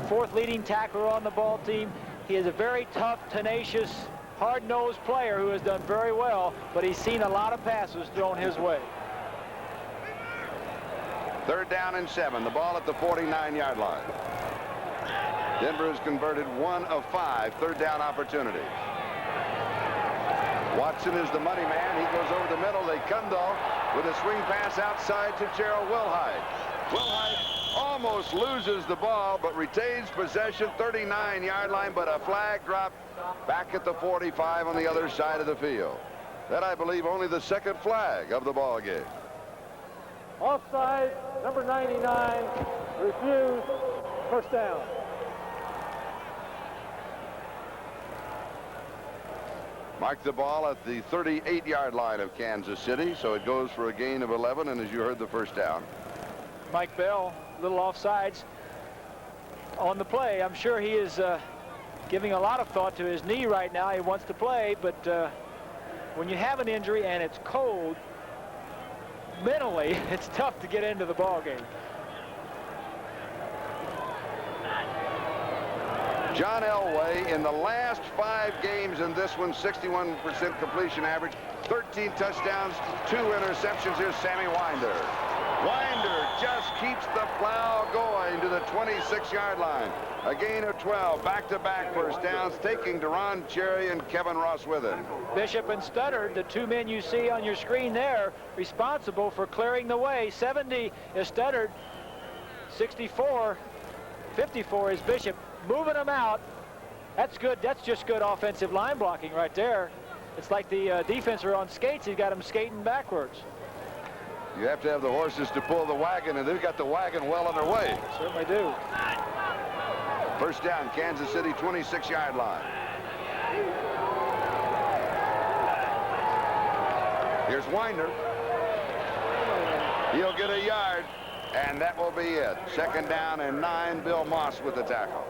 4th leading tackler on the ball team. He is a very tough, tenacious, hard-nosed player who has done very well, but he's seen a lot of passes thrown his way. 3rd down and 7. The ball at the 49-yard line. Denver has converted 1 of 5 3rd down opportunities. Watson is the money man. He goes over the middle. They come, though, with a swing pass outside to Gerald Wilhite. Wilhite almost loses the ball, but retains possession, 39-yard line, but a flag drop back at the 45 on the other side of the field. That, I believe, only the 2nd flag of the ball game. Offside, number 99, refused, first down. Mark the ball at the 38-yard line of Kansas City, so it goes for a gain of 11, and as you heard, the first down. Mike Bell, little offsides on the play. I'm sure he is giving a lot of thought to his knee right now. He wants to play, but when you have an injury and it's cold, mentally, it's tough to get into the ball game. John Elway, in the last 5 games in this one, 61% completion average, 13 touchdowns, 2 interceptions. Here's Sammy Winder. Winder just keeps the plow going to the 26-yard line. A gain of 12, back-to-back first downs, taking Deron Cherry and Kevin Ross with him. Bishop and Studdard, the 2 men you see on your screen there, responsible for clearing the way. 70 is Studdard, 64, 54 is Bishop. Moving them out. That's good. That's just good offensive line blocking right there. It's like the defense are on skates. He's got them skating backwards. You have to have the horses to pull the wagon, and they've got the wagon well underway. Certainly do. First down, Kansas City, 26-yard line. Here's Winder. He'll get a yard, and that will be it. 2nd down and 9. Bill Moss with the tackle.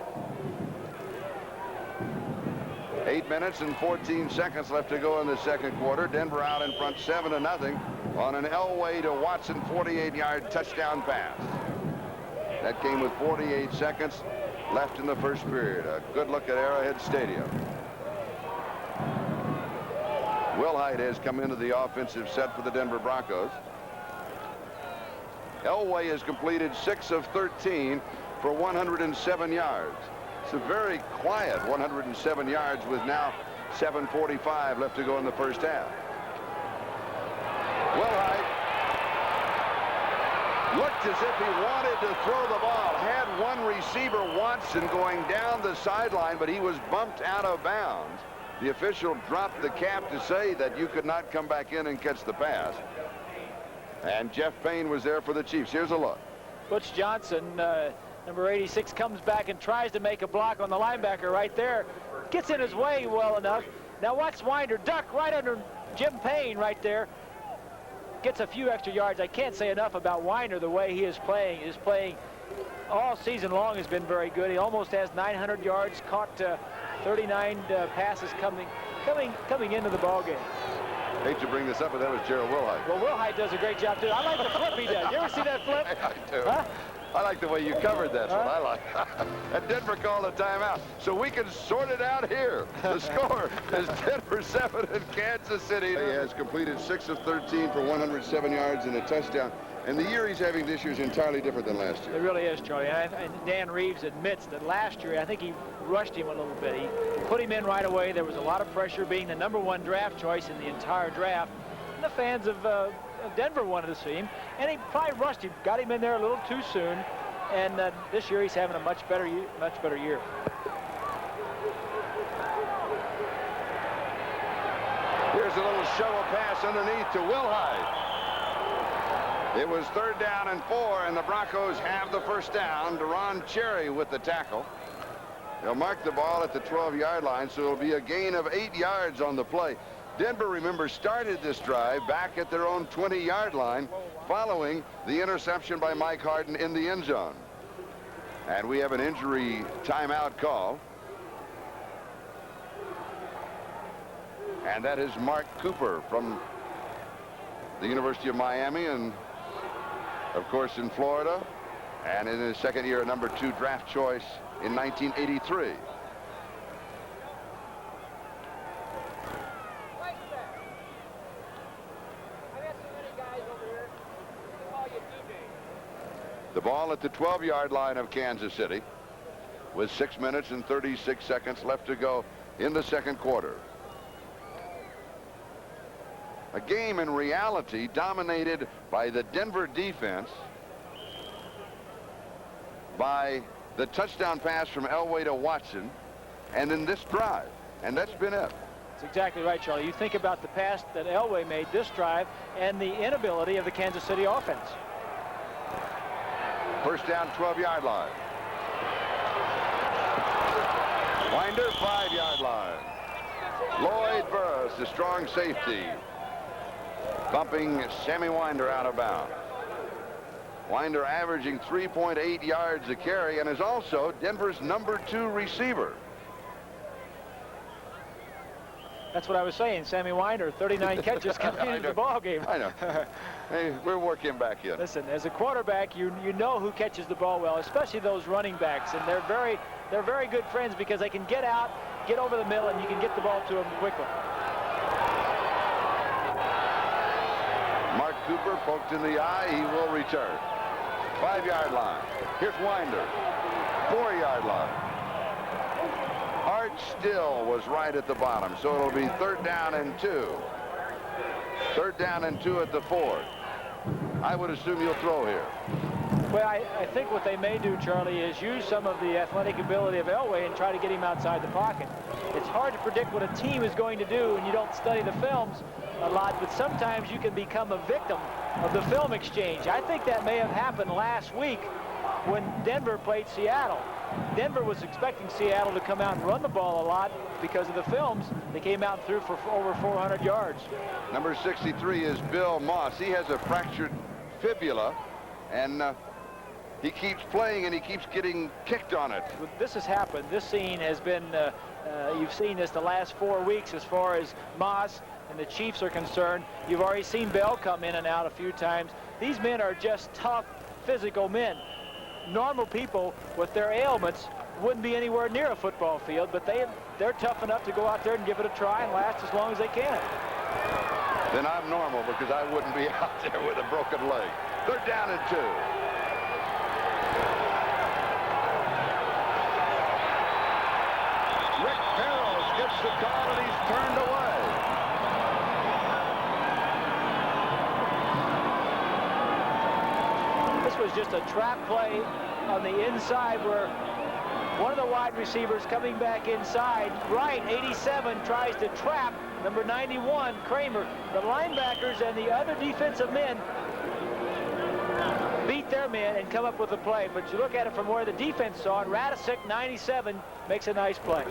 8 minutes and 14 seconds left to go in the second quarter. Denver out in front 7-0 on an Elway to Watson 48-yard touchdown pass. That came with 48 seconds left in the first period. A good look at Arrowhead Stadium. Wilhite has come into the offensive set for the Denver Broncos. Elway has completed 6 of 13 for 107 yards. It's a very quiet 107 yards with now 7:45 left to go in the first half. Wilhite looked as if he wanted to throw the ball. Had one receiver, Watson, going down the sideline, but he was bumped out of bounds. The official dropped the cap to say that you could not come back in and catch the pass. And Jeff Payne was there for the Chiefs. Here's a look. Butch Johnson, number 86, comes back and tries to make a block on the linebacker right there. Gets in his way well enough. Now watch Winder duck right under Jim Payne right there. Gets a few extra yards. I can't say enough about Winder. The way he is playing all season long has been very good. He almost has 900 yards, caught 39 passes coming into the ball game. Hate to bring this up, but that was Gerald Wilhite. Well, Wilhite does a great job too. I like the flip he does. You ever see that flip? I do. Huh? I like the way you covered that. What I like. And Denver called a timeout, so we can sort it out here. The score is Denver 7 and Kansas City. He has completed 6 of 13 for 107 yards and a touchdown. And the year he's having this year is entirely different than last year. It really is, Charlie. And Dan Reeves admits that last year, I think he rushed him a little bit. He put him in right away. There was a lot of pressure, being the #1 draft choice in the entire draft. And the fans of Denver wanted to see him. And he probably rushed him, got him in there a little too soon. And this year he's having a much better year. Here's a little shovel pass underneath to Wilhite. It was 3rd down and 4, and the Broncos have the first down. Deron Cherry with the tackle. They'll mark the ball at the 12-yard line, so it'll be a gain of 8 yards on the play. Denver, remember, started this drive back at their own 20-yard line following the interception by Mike Harden in the end zone. And we have an injury timeout call. And that is Mark Cooper from the University of Miami, and of course in Florida, and in his second year a #2 draft choice in 1983. The ball at the 12-yard line of Kansas City with 6 minutes and 36 seconds left to go in the second quarter. A game in reality dominated by the Denver defense, by the touchdown pass from Elway to Watson, and in this drive. And that's been it. That's exactly right, Charlie. You think about the pass that Elway made this drive and the inability of the Kansas City offense. First down, 12-yard line. Winder, 5-yard line. Lloyd Burris, the strong safety, bumping Sammy Winder out of bounds. Winder averaging 3.8 yards a carry and is also Denver's #2 receiver. That's what I was saying. Sammy Winder, 39 catches coming into the ball game. I know. Hey, we'll work him back in. Listen, as a quarterback, you know who catches the ball well, especially those running backs, and they're very good friends because they can get out, get over the middle, and you can get the ball to them quickly. Mark Cooper poked in the eye. He will return. 5-yard line. Here's Winder. 4-yard line. Art Still was right at the bottom, so it'll be 3rd down and 2. 3rd down and 2 at the 4. I would assume you'll throw here. Well, I think what they may do, Charlie, is use some of the athletic ability of Elway and try to get him outside the pocket. It's hard to predict what a team is going to do, and you don't study the films a lot, but sometimes you can become a victim of the film exchange. I think that may have happened last week when Denver played Seattle. Denver was expecting Seattle to come out and run the ball a lot because of the films. They came out and threw for over 400 yards. Number 63 is Bill Moss. He has a fractured fibula, and he keeps playing, and he keeps getting kicked on it. This has happened. This scene has been, you've seen this the last 4 weeks as far as Moss and the Chiefs are concerned. You've already seen Bell come in and out a few times. These men are just tough, physical men. Normal people with their ailments wouldn't be anywhere near a football field, but they're tough enough to go out there and give it a try and last as long as they can. Then I'm normal, because I wouldn't be out there with a broken leg. They're down and 2. Rick Parrells gets the call, and he's turned away. This was just a trap play on the inside where one of the wide receivers coming back inside. Wright, 87, tries to trap number 91, Kramer. The linebackers and the other defensive men beat their men and come up with a play. But you look at it from where the defense saw it, Radisick, 97, makes a nice play.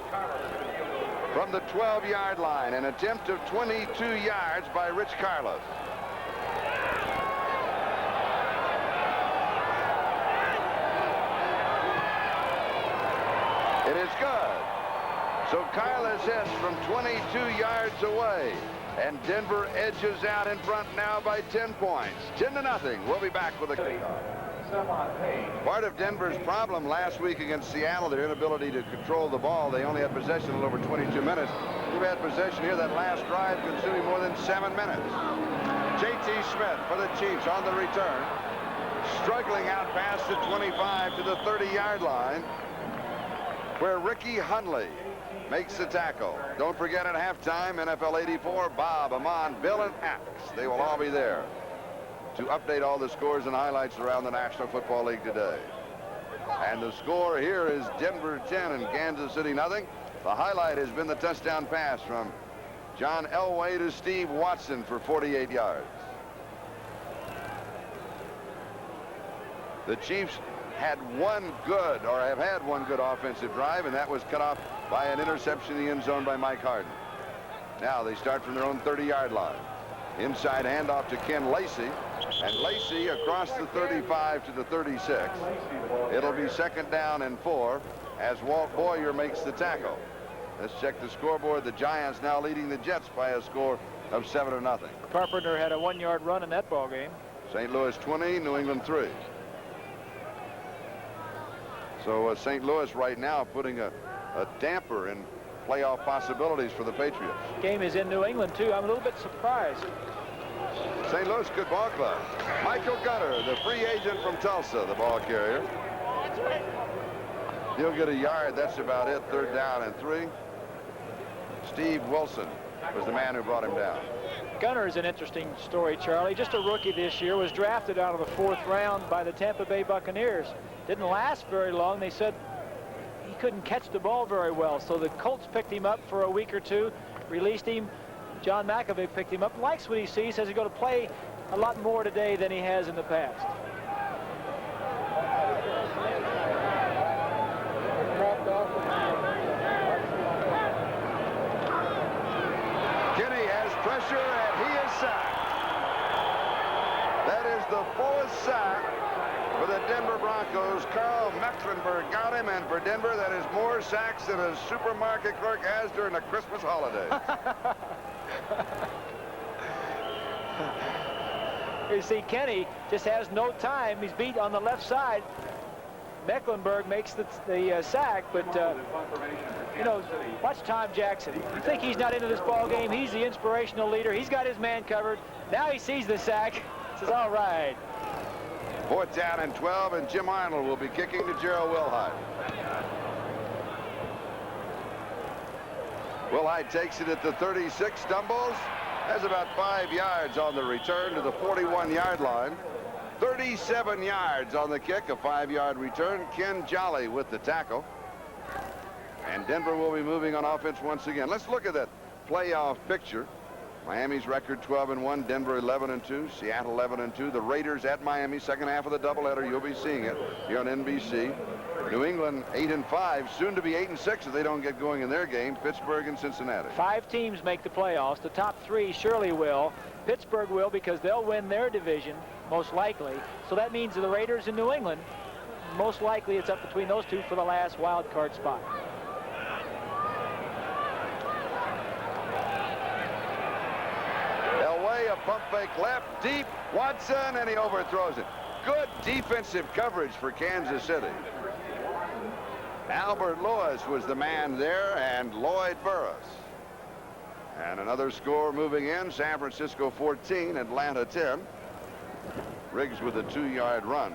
From the 12-yard line, an attempt of 22 yards by Rich Carlos. It is good. So Carlos hits from 22 yards away, and Denver edges out in front now by 10 points. 10-0. We'll be back with a... Part of Denver's problem last week against Seattle, their inability to control the ball. They only had possession a little over 22 minutes. We've had possession here, that last drive consuming more than 7 minutes. J.T. Smith for the Chiefs on the return. Struggling out past the 25 to the 30-yard line, where Ricky Hundley makes the tackle. Don't forget at halftime, NFL 84, Bob, Amon, Bill, and Axe. They will all be there to update all the scores and highlights around the National Football League today. And the score here is Denver 10 and Kansas City nothing. The highlight has been the touchdown pass from John Elway to Steve Watson for 48 yards. The Chiefs have had one good offensive drive, and that was cut off by an interception in the end zone by Mike Harden. Now they start from their own 30-yard line. Inside handoff to Ken Lacey, and Lacey across the 35 to the 36. It'll be 2nd down and 4 as Walt Boyer makes the tackle. Let's check the scoreboard. The Giants now leading the Jets by a score of 7-0. Carpenter had a 1-yard run in that ball game. St. Louis 20, New England 3. So St. Louis right now putting a damper in playoff possibilities for the Patriots. Game is in New England, too. I'm a little bit surprised. St. Louis, good ball club. Michael Gunter, the free agent from Tulsa, the ball carrier. He'll get a yard. That's about it. 3rd down and 3. Steve Wilson was the man who brought him down. Gunter is an interesting story, Charlie. Just a rookie this year, was drafted out of the 4th round by the Tampa Bay Buccaneers. Didn't last very long. They said he couldn't catch the ball very well. So the Colts picked him up for a week or two, released him. John McAvey picked him up, likes what he sees, says he's going to play a lot more today than he has in the past. Kinney has pressure, and he is sacked. That is the 4th sack for the Denver Broncos. Carl Mecklenburg got him, and for Denver, that is more sacks than a supermarket clerk has during the Christmas holiday. You see, Kenny just has no time. He's beat on the left side. Mecklenburg makes the sack, but you know, watch Tom Jackson. You think he's not into this ball game? He's the inspirational leader. He's got his man covered. Now he sees the sack. Says, all right. 4th down and 12, and Jim Arnold will be kicking to Gerald Wilhite. Wilhite takes it at the 36, stumbles, has about 5 yards on the return to the 41-yard line. 37 yards on the kick, a 5-yard return. Ken Jolly with the tackle. And Denver will be moving on offense once again. Let's look at that playoff picture. Miami's record 12-1, Denver 11-2, Seattle 11-2. The Raiders at Miami, second half of the doubleheader. You'll be seeing it here on NBC. New England 8-5, soon to be 8-6 if they don't get going in their game. Pittsburgh and Cincinnati. 5 teams make the playoffs. The top 3 surely will. Pittsburgh will, because they'll win their division, most likely. So that means the Raiders and New England, most likely it's up between those two for the last wild card spot. Elway, a pump fake left, deep, Watson, and he overthrows it. Good defensive coverage for Kansas City. Albert Lewis was the man there, and Lloyd Burris. And another score moving in, San Francisco 14, Atlanta 10. Riggs with a 2-yard run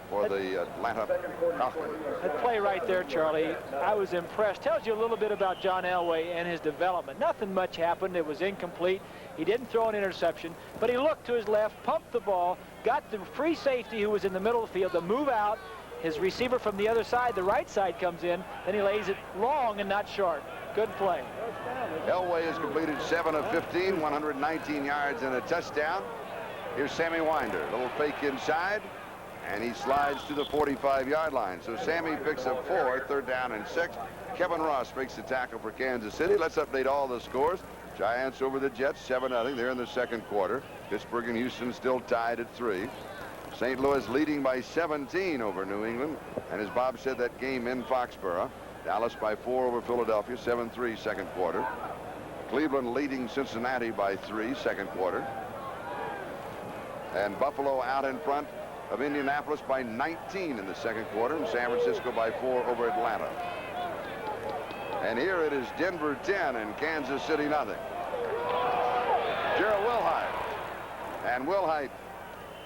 for the Atlanta Falcons. That play right there, Charlie, I was impressed. Tells you a little bit about John Elway and his development. Nothing much happened. It was incomplete. He didn't throw an interception, but he looked to his left, pumped the ball, got the free safety who was in the middle of the field to move out. His receiver from the other side, the right side, comes in. Then he lays it long and not short. Good play. Elway has completed 7 of 15, 119 yards and a touchdown. Here's Sammy Winder. Little fake inside, and he slides to the 45-yard line. So Sammy picks up 4, third down and 6. Kevin Ross makes the tackle for Kansas City. Let's update all the scores. Giants over the Jets, 7-0. They're in the second quarter. Pittsburgh and Houston still tied at 3. St. Louis leading by 17 over New England. And as Bob said, that game in Foxborough. Dallas by 4 over Philadelphia, 7-3 second quarter. Cleveland leading Cincinnati by 3 second quarter. And Buffalo out in front of Indianapolis by 19 in the second quarter, and San Francisco by 4 over Atlanta. And here it is Denver 10 and Kansas City nothing. Gerald Wilhite. And Wilhite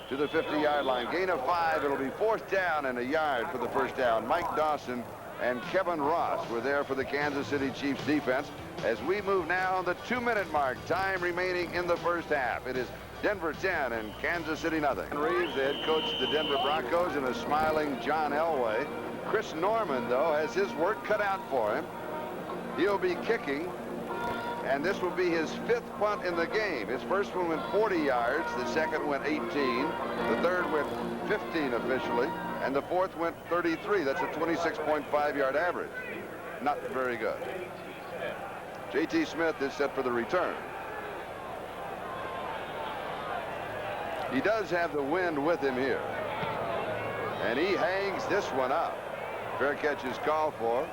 to the 50-yard line. Gain of 5. It'll be 4th down and a yard for the first down. Mike Dawson and Kevin Ross were there for the Kansas City Chiefs defense. As we move now on the 2-minute mark, time remaining in the first half. It is Denver 10 and Kansas City nothing. Reeves, the head coach of the Denver Broncos, and a smiling John Elway. Chris Norman, though, has his work cut out for him. He'll be kicking, and this will be his 5th punt in the game. His first one went 40 yards, the second went 18, the third went 15 officially, and the fourth went 33. That's a 26.5-yard average. Not very good. J.T. Smith is set for the return. He does have the wind with him here, and he hangs this one up. Fair catch is called for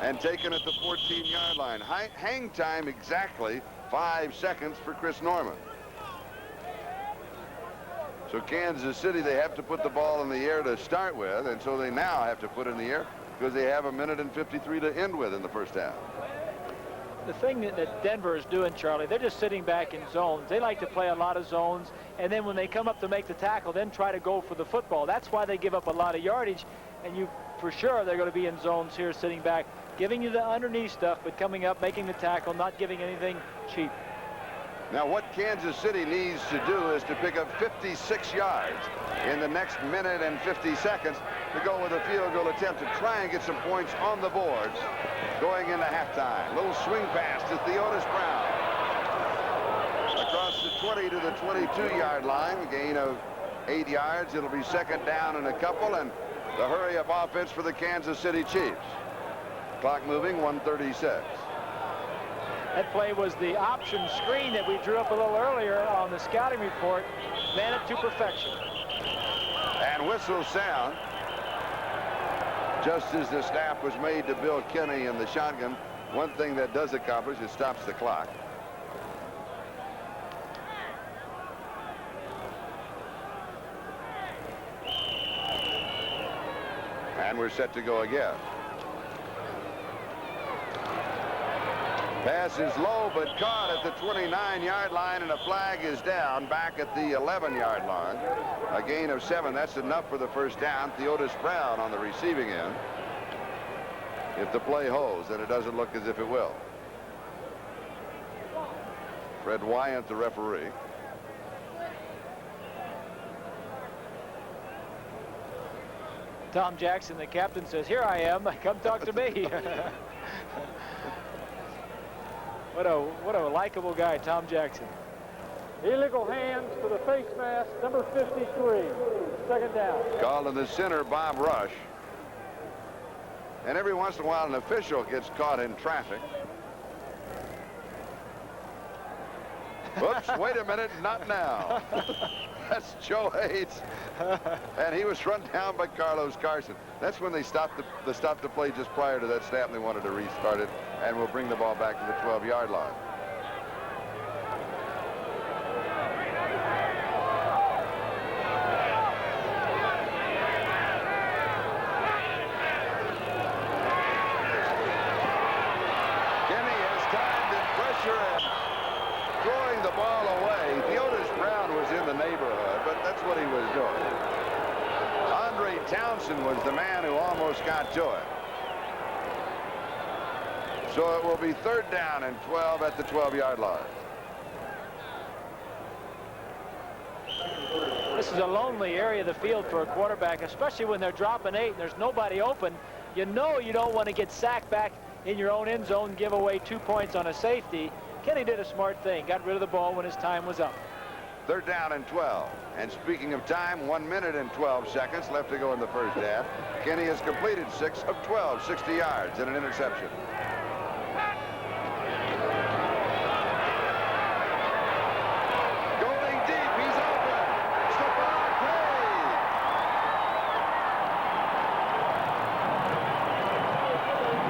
and taken at the 14-yard line. Hang time exactly 5 seconds for Chris Norman. So Kansas City, they have to put the ball in the air to start with, and so they now have to put it in the air because they have 1:53 minutes to end with in the first half. The thing that Denver is doing, Charlie, they're just sitting back in zones. They like to play a lot of zones, and then when they come up to make the tackle, then try to go for the football. That's why they give up a lot of yardage, and you for sure they're going to be in zones here, sitting back, giving you the underneath stuff, but coming up, making the tackle, not giving anything cheap. Now what Kansas City needs to do is to pick up 56 yards in the next minute and 50 seconds to go with a field goal attempt to try and get some points on the boards going into halftime. Little swing pass to Theodis Brown. Across the 20 to the 22-yard line, gain of 8 yards. It'll be second down and a couple, and the hurry-up offense for the Kansas City Chiefs. Clock moving, 1:36. That play was the option screen that we drew up a little earlier on the scouting report. Ran it to perfection. And whistles sound just as the snap was made to Bill Kenny in the shotgun. One thing that does accomplish, it stops the clock. And we're set to go again. Pass is low, but caught at the 29-yard line, and a flag is down back at the 11-yard line. A gain of 7. That's enough for the first down. Theodis Brown on the receiving end. If the play holds, then it doesn't look as if it will. Fred Wyant, the referee. Tom Jackson, the captain, says, "Here I am. Come talk to me." What a likable guy, Tom Jackson. Illegal hands to the face mask, number 53. Second down. Called in the center, Bob Rush. And every once in a while, an official gets caught in traffic. Oops, wait a minute, not now. That's Joe Hayes. And he was run down by Carlos Carson. That's when they stopped the play just prior to that snap, and they wanted to restart it, and we'll bring the ball back to the 12-yard line. Kenny has timed and pressure and throwing the ball away. Theodis Brown was in the neighborhood, but that's what he was doing. Andre Townsend was the man who almost got to it. So it will be third down and 12 at the 12-yard line. This is a lonely area of the field for a quarterback, especially when they're dropping 8 and there's nobody open. You know you don't want to get sacked back in your own end zone, give away 2 points on a safety. Kenny did a smart thing, got rid of the ball when his time was up. Third down and 12. And speaking of time, 1 minute and 12 seconds left to go in the first half. Kenny has completed 6 of 12, 60 yards and an interception. Going deep, he's open. Stephon Page.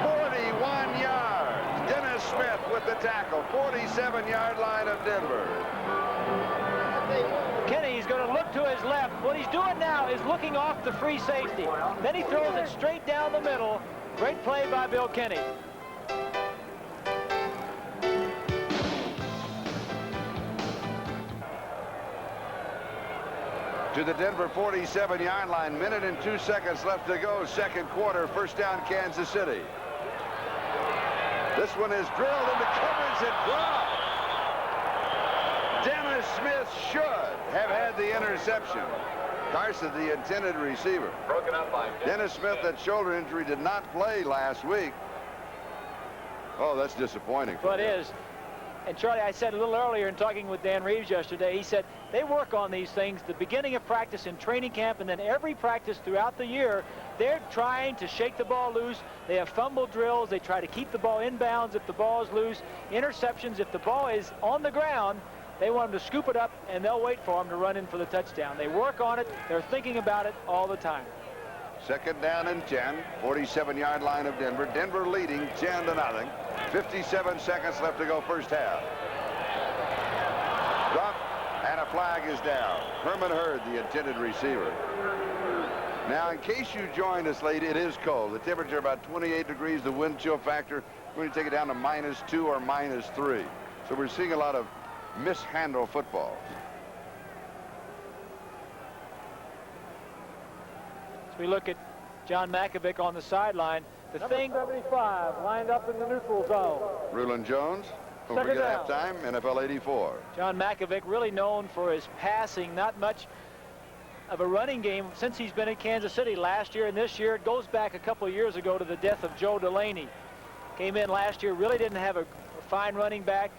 41 yards. Dennis Smith with the tackle. 47-yard line of Denver. Kenny's going to look to his left. What he's doing now is looking off the free safety. Then he throws it straight down the middle. Great play by Bill Kenny. To the Denver 47-yard line. Minute and 2 seconds left to go. Second quarter. First down, Kansas City. This one is drilled into coverage and dropped. Dennis Smith should have had the interception. Carson, the intended receiver. Broken up by Dennis Smith, that shoulder injury, did not play last week. Oh, that's disappointing. But it is. And Charlie, I said a little earlier in talking with Dan Reeves yesterday, he said they work on these things the beginning of practice in training camp, and then every practice throughout the year. They're trying to shake the ball loose. They have fumble drills. They try to keep the ball inbounds if the ball is loose. Interceptions if the ball is on the ground. They want them to scoop it up, and they'll wait for them to run in for the touchdown. They work on it. They're thinking about it all the time. Second down and 10. 47-yard line of Denver. Denver leading 10-0. 57 seconds left to go first half. Drop, and a flag is down. Herman Hurd, the intended receiver. Now, in case you joined us late, it is cold. The temperature about 28 degrees. The wind chill factor, we're going to take it down to -2 or -3. So we're seeing a lot of mishandled football. As we look at John Makovic on the sideline, the Number thing 75 lined up in the neutral zone. Rulon Jones, don't Second forget down. halftime, NFL 84. John Makovic really known for his passing, not much of a running game since he's been in Kansas City last year and this year. It goes back a couple of years ago to the death of Joe Delaney. Came in last year, really didn't have a fine running back.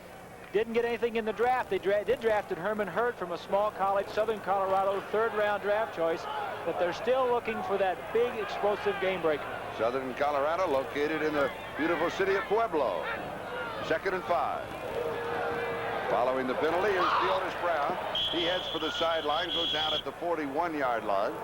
Didn't get anything in the draft. They did drafted Herman Hurd from a small college, Southern Colorado, third-round draft choice, but they're still looking for that big, explosive game breaker. Southern Colorado, located in the beautiful city of Pueblo. 2nd and 5. Following the penalty is Theodis Brown. He heads for the sideline, goes down at the 41-yard line.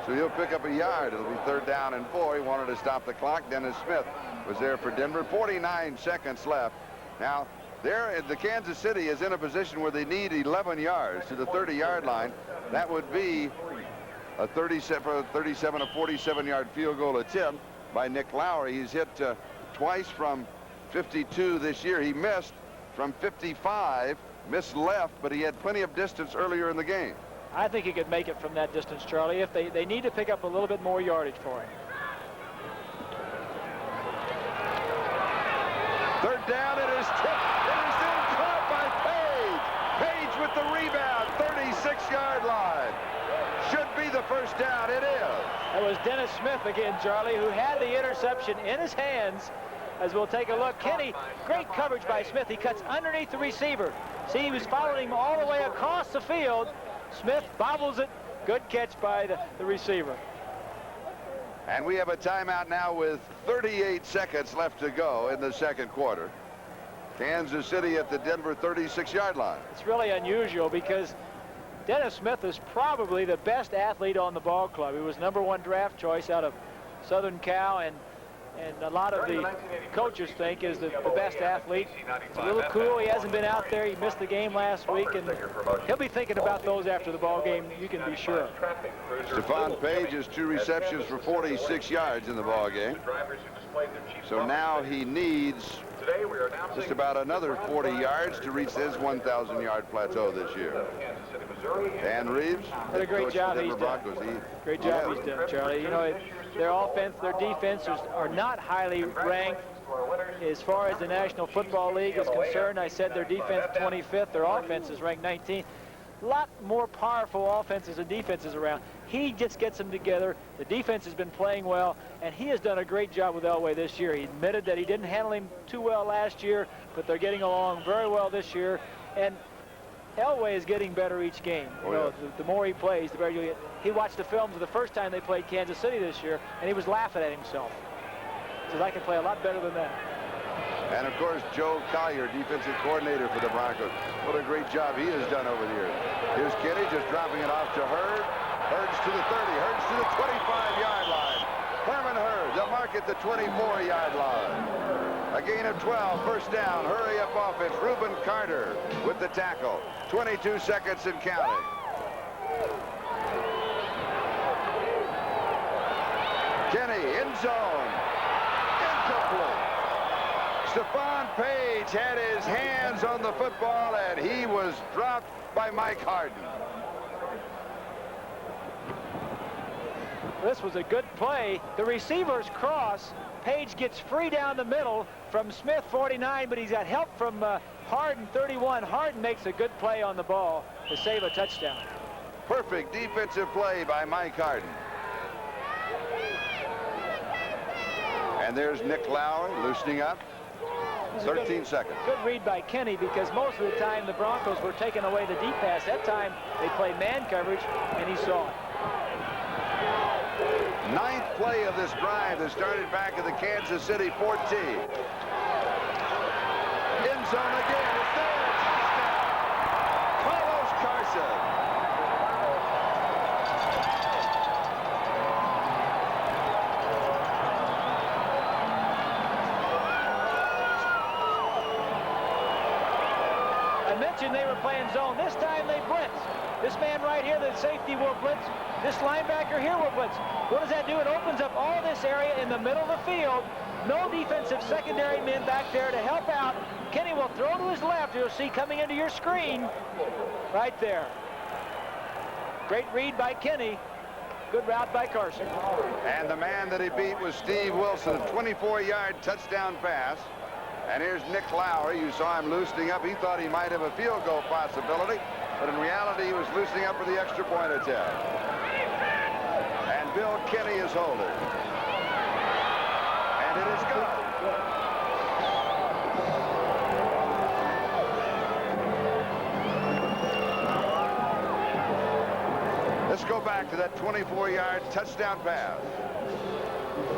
So he'll pick up a yard. It'll be third down and 4. He wanted to stop the clock. Dennis Smith was there for Denver. 49 seconds left. Now, the Kansas City is in a position where they need 11 yards to the 30-yard line. That would be a 37 or 47-yard field goal attempt by Nick Lowry. He's hit twice from 52 this year. He missed from 55, missed left, but he had plenty of distance earlier in the game. I think he could make it from that distance, Charlie, if they need to pick up a little bit more yardage for him. Third down, it is tipped. It is then caught by Page. Page with the rebound, 36-yard line. Should be the first down. It is. That was Dennis Smith again, Charlie, who had the interception in his hands. as we'll take a look. Kenny, great coverage by Smith. He cuts underneath the receiver. See, he was following him all the way across the field. Smith bobbles it. Good catch by the receiver. And we have a timeout now with 38 seconds left to go in the second quarter. Kansas City at the Denver 36-yard line. It's really unusual because Dennis Smith is probably the best athlete on the ball club. He was #1 draft choice out of Southern Cal, and a lot of the coaches think is the best athlete. It's a little cool. He hasn't been out there. He missed the game last week, and he'll be thinking about those after the ball game, you can be sure. Stephon Page has 2 receptions for 46 yards in the ball game. So now he needs just about another 40 yards to reach his 1,000-yard plateau this year. Dan Reeves, what a great job he's done. Great job he's done, Charlie. You know, their offense, their defense are not highly ranked as far as the National Football League is concerned. I said their defense 25th, their offense is ranked 19th. A lot more powerful offenses and defenses around. He just gets them together. The defense has been playing well, and he has done a great job with Elway this year. He admitted that he didn't handle him too well last year, but they're getting along very well this year. And Elway is getting better each game. You know, the more he plays, the better you get. He watched the films of the first time they played Kansas City this year, and he was laughing at himself. He says, I can play a lot better than that. And, of course, Joe Collier, defensive coordinator for the Broncos. What a great job he has done over the years. Here's Kenny just dropping it off to Hurd. Hurd's to the 30. Hurd's to the 25-yard line. Herman Hurd, they'll mark at the 24-yard line. A gain of 12, first down, hurry-up offense. Reuben Carter with the tackle. 22 seconds and counting. Kenny, end zone. Incomplete. Stephon Page had his hands on the football, and he was dropped by Mike Harden. This was a good play. The receivers cross. Page gets free down the middle from Smith, 49, but he's got help from Harden, 31. Harden makes a good play on the ball to save a touchdown. Perfect defensive play by Mike Harden. And there's Nick Lowry loosening up. 13 seconds. Good read by Kenny, because most of the time the Broncos were taking away the deep pass. That time they played man coverage, and he saw it. 9th play of this drive that started back at the Kansas City 14. End zone again. It's there. Touchdown. Carlos Carson. I mentioned they were playing zone. This time they blitz. This man right here, the safety, will blitz. This linebacker here will blitz. What does that do? It opens up all this area in the middle of the field. No defensive secondary men back there to help out. Kenny will throw to his left. You'll see coming into your screen right there. Great read by Kenny. Good route by Carson. And the man that he beat was Steve Wilson, a 24-yard touchdown pass. And here's Nick Lowry. You saw him loosening up. He thought he might have a field goal possibility, but in reality he was loosening up for the extra point attempt. And Bill Kenny is holding. And it is good. Let's go back to that 24-yard touchdown pass.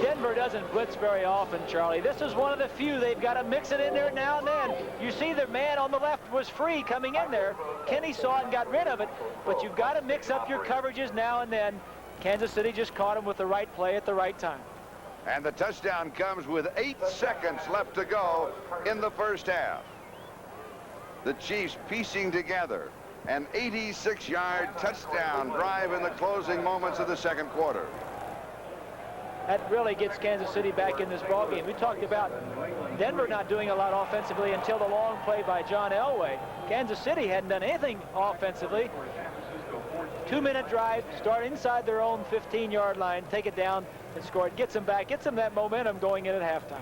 Denver doesn't blitz very often, Charlie. This is one of the few. They've got to mix it in there now and then. You see the man on the left was free coming in there. Kenny saw it and got rid of it, but you've got to mix up your coverages now and then. Kansas City just caught him with the right play at the right time. And the touchdown comes with 8 seconds left to go in the first half. The Chiefs piecing together an 86-yard touchdown drive in the closing moments of the second quarter. That really gets Kansas City back in this ballgame. We talked about Denver not doing a lot offensively until the long play by John Elway. Kansas City hadn't done anything offensively. 2-minute drive, start inside their own 15-yard line, take it down and score it. Gets them back, gets them that momentum going in at halftime.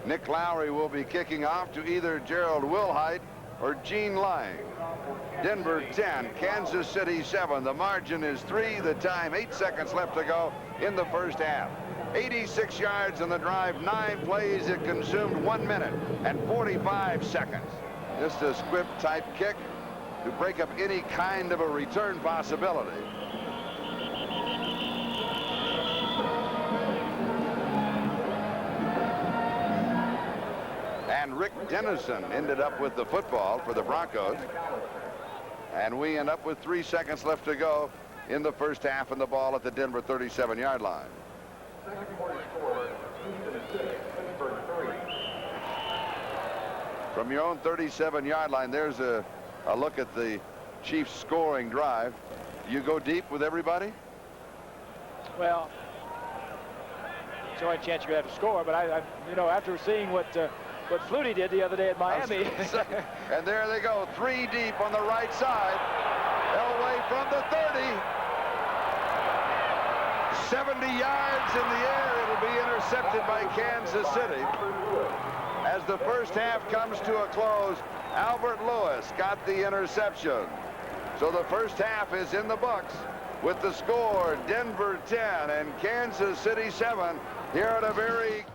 Nick Lowry will be kicking off to either Gerald Wilhite or Gene Lang. Denver 10, Kansas City 7. The margin is 3. The time 8 seconds left to go in the first half. 86 yards in the drive, 9 plays. It consumed 1 minute and 45 seconds. Just a squib type kick to break up any kind of a return possibility. And Rick Dennison ended up with the football for the Broncos. And we end up with 3 seconds left to go in the first half, and the ball at the Denver 37-yard line. From your own 37-yard line, there's a look at the Chiefs scoring drive. You go deep with everybody? Well, it's the only chance you're going to have to score, but I you know, after seeing what Flutie did the other day at Miami. And there they go, 3 deep on the right side. Elway from the 30. 70 yards in the air. It'll be intercepted by Kansas City. As the first half comes to a close, Albert Lewis got the interception. So the first half is in the books with the score Denver 10 and Kansas City 7 here at a very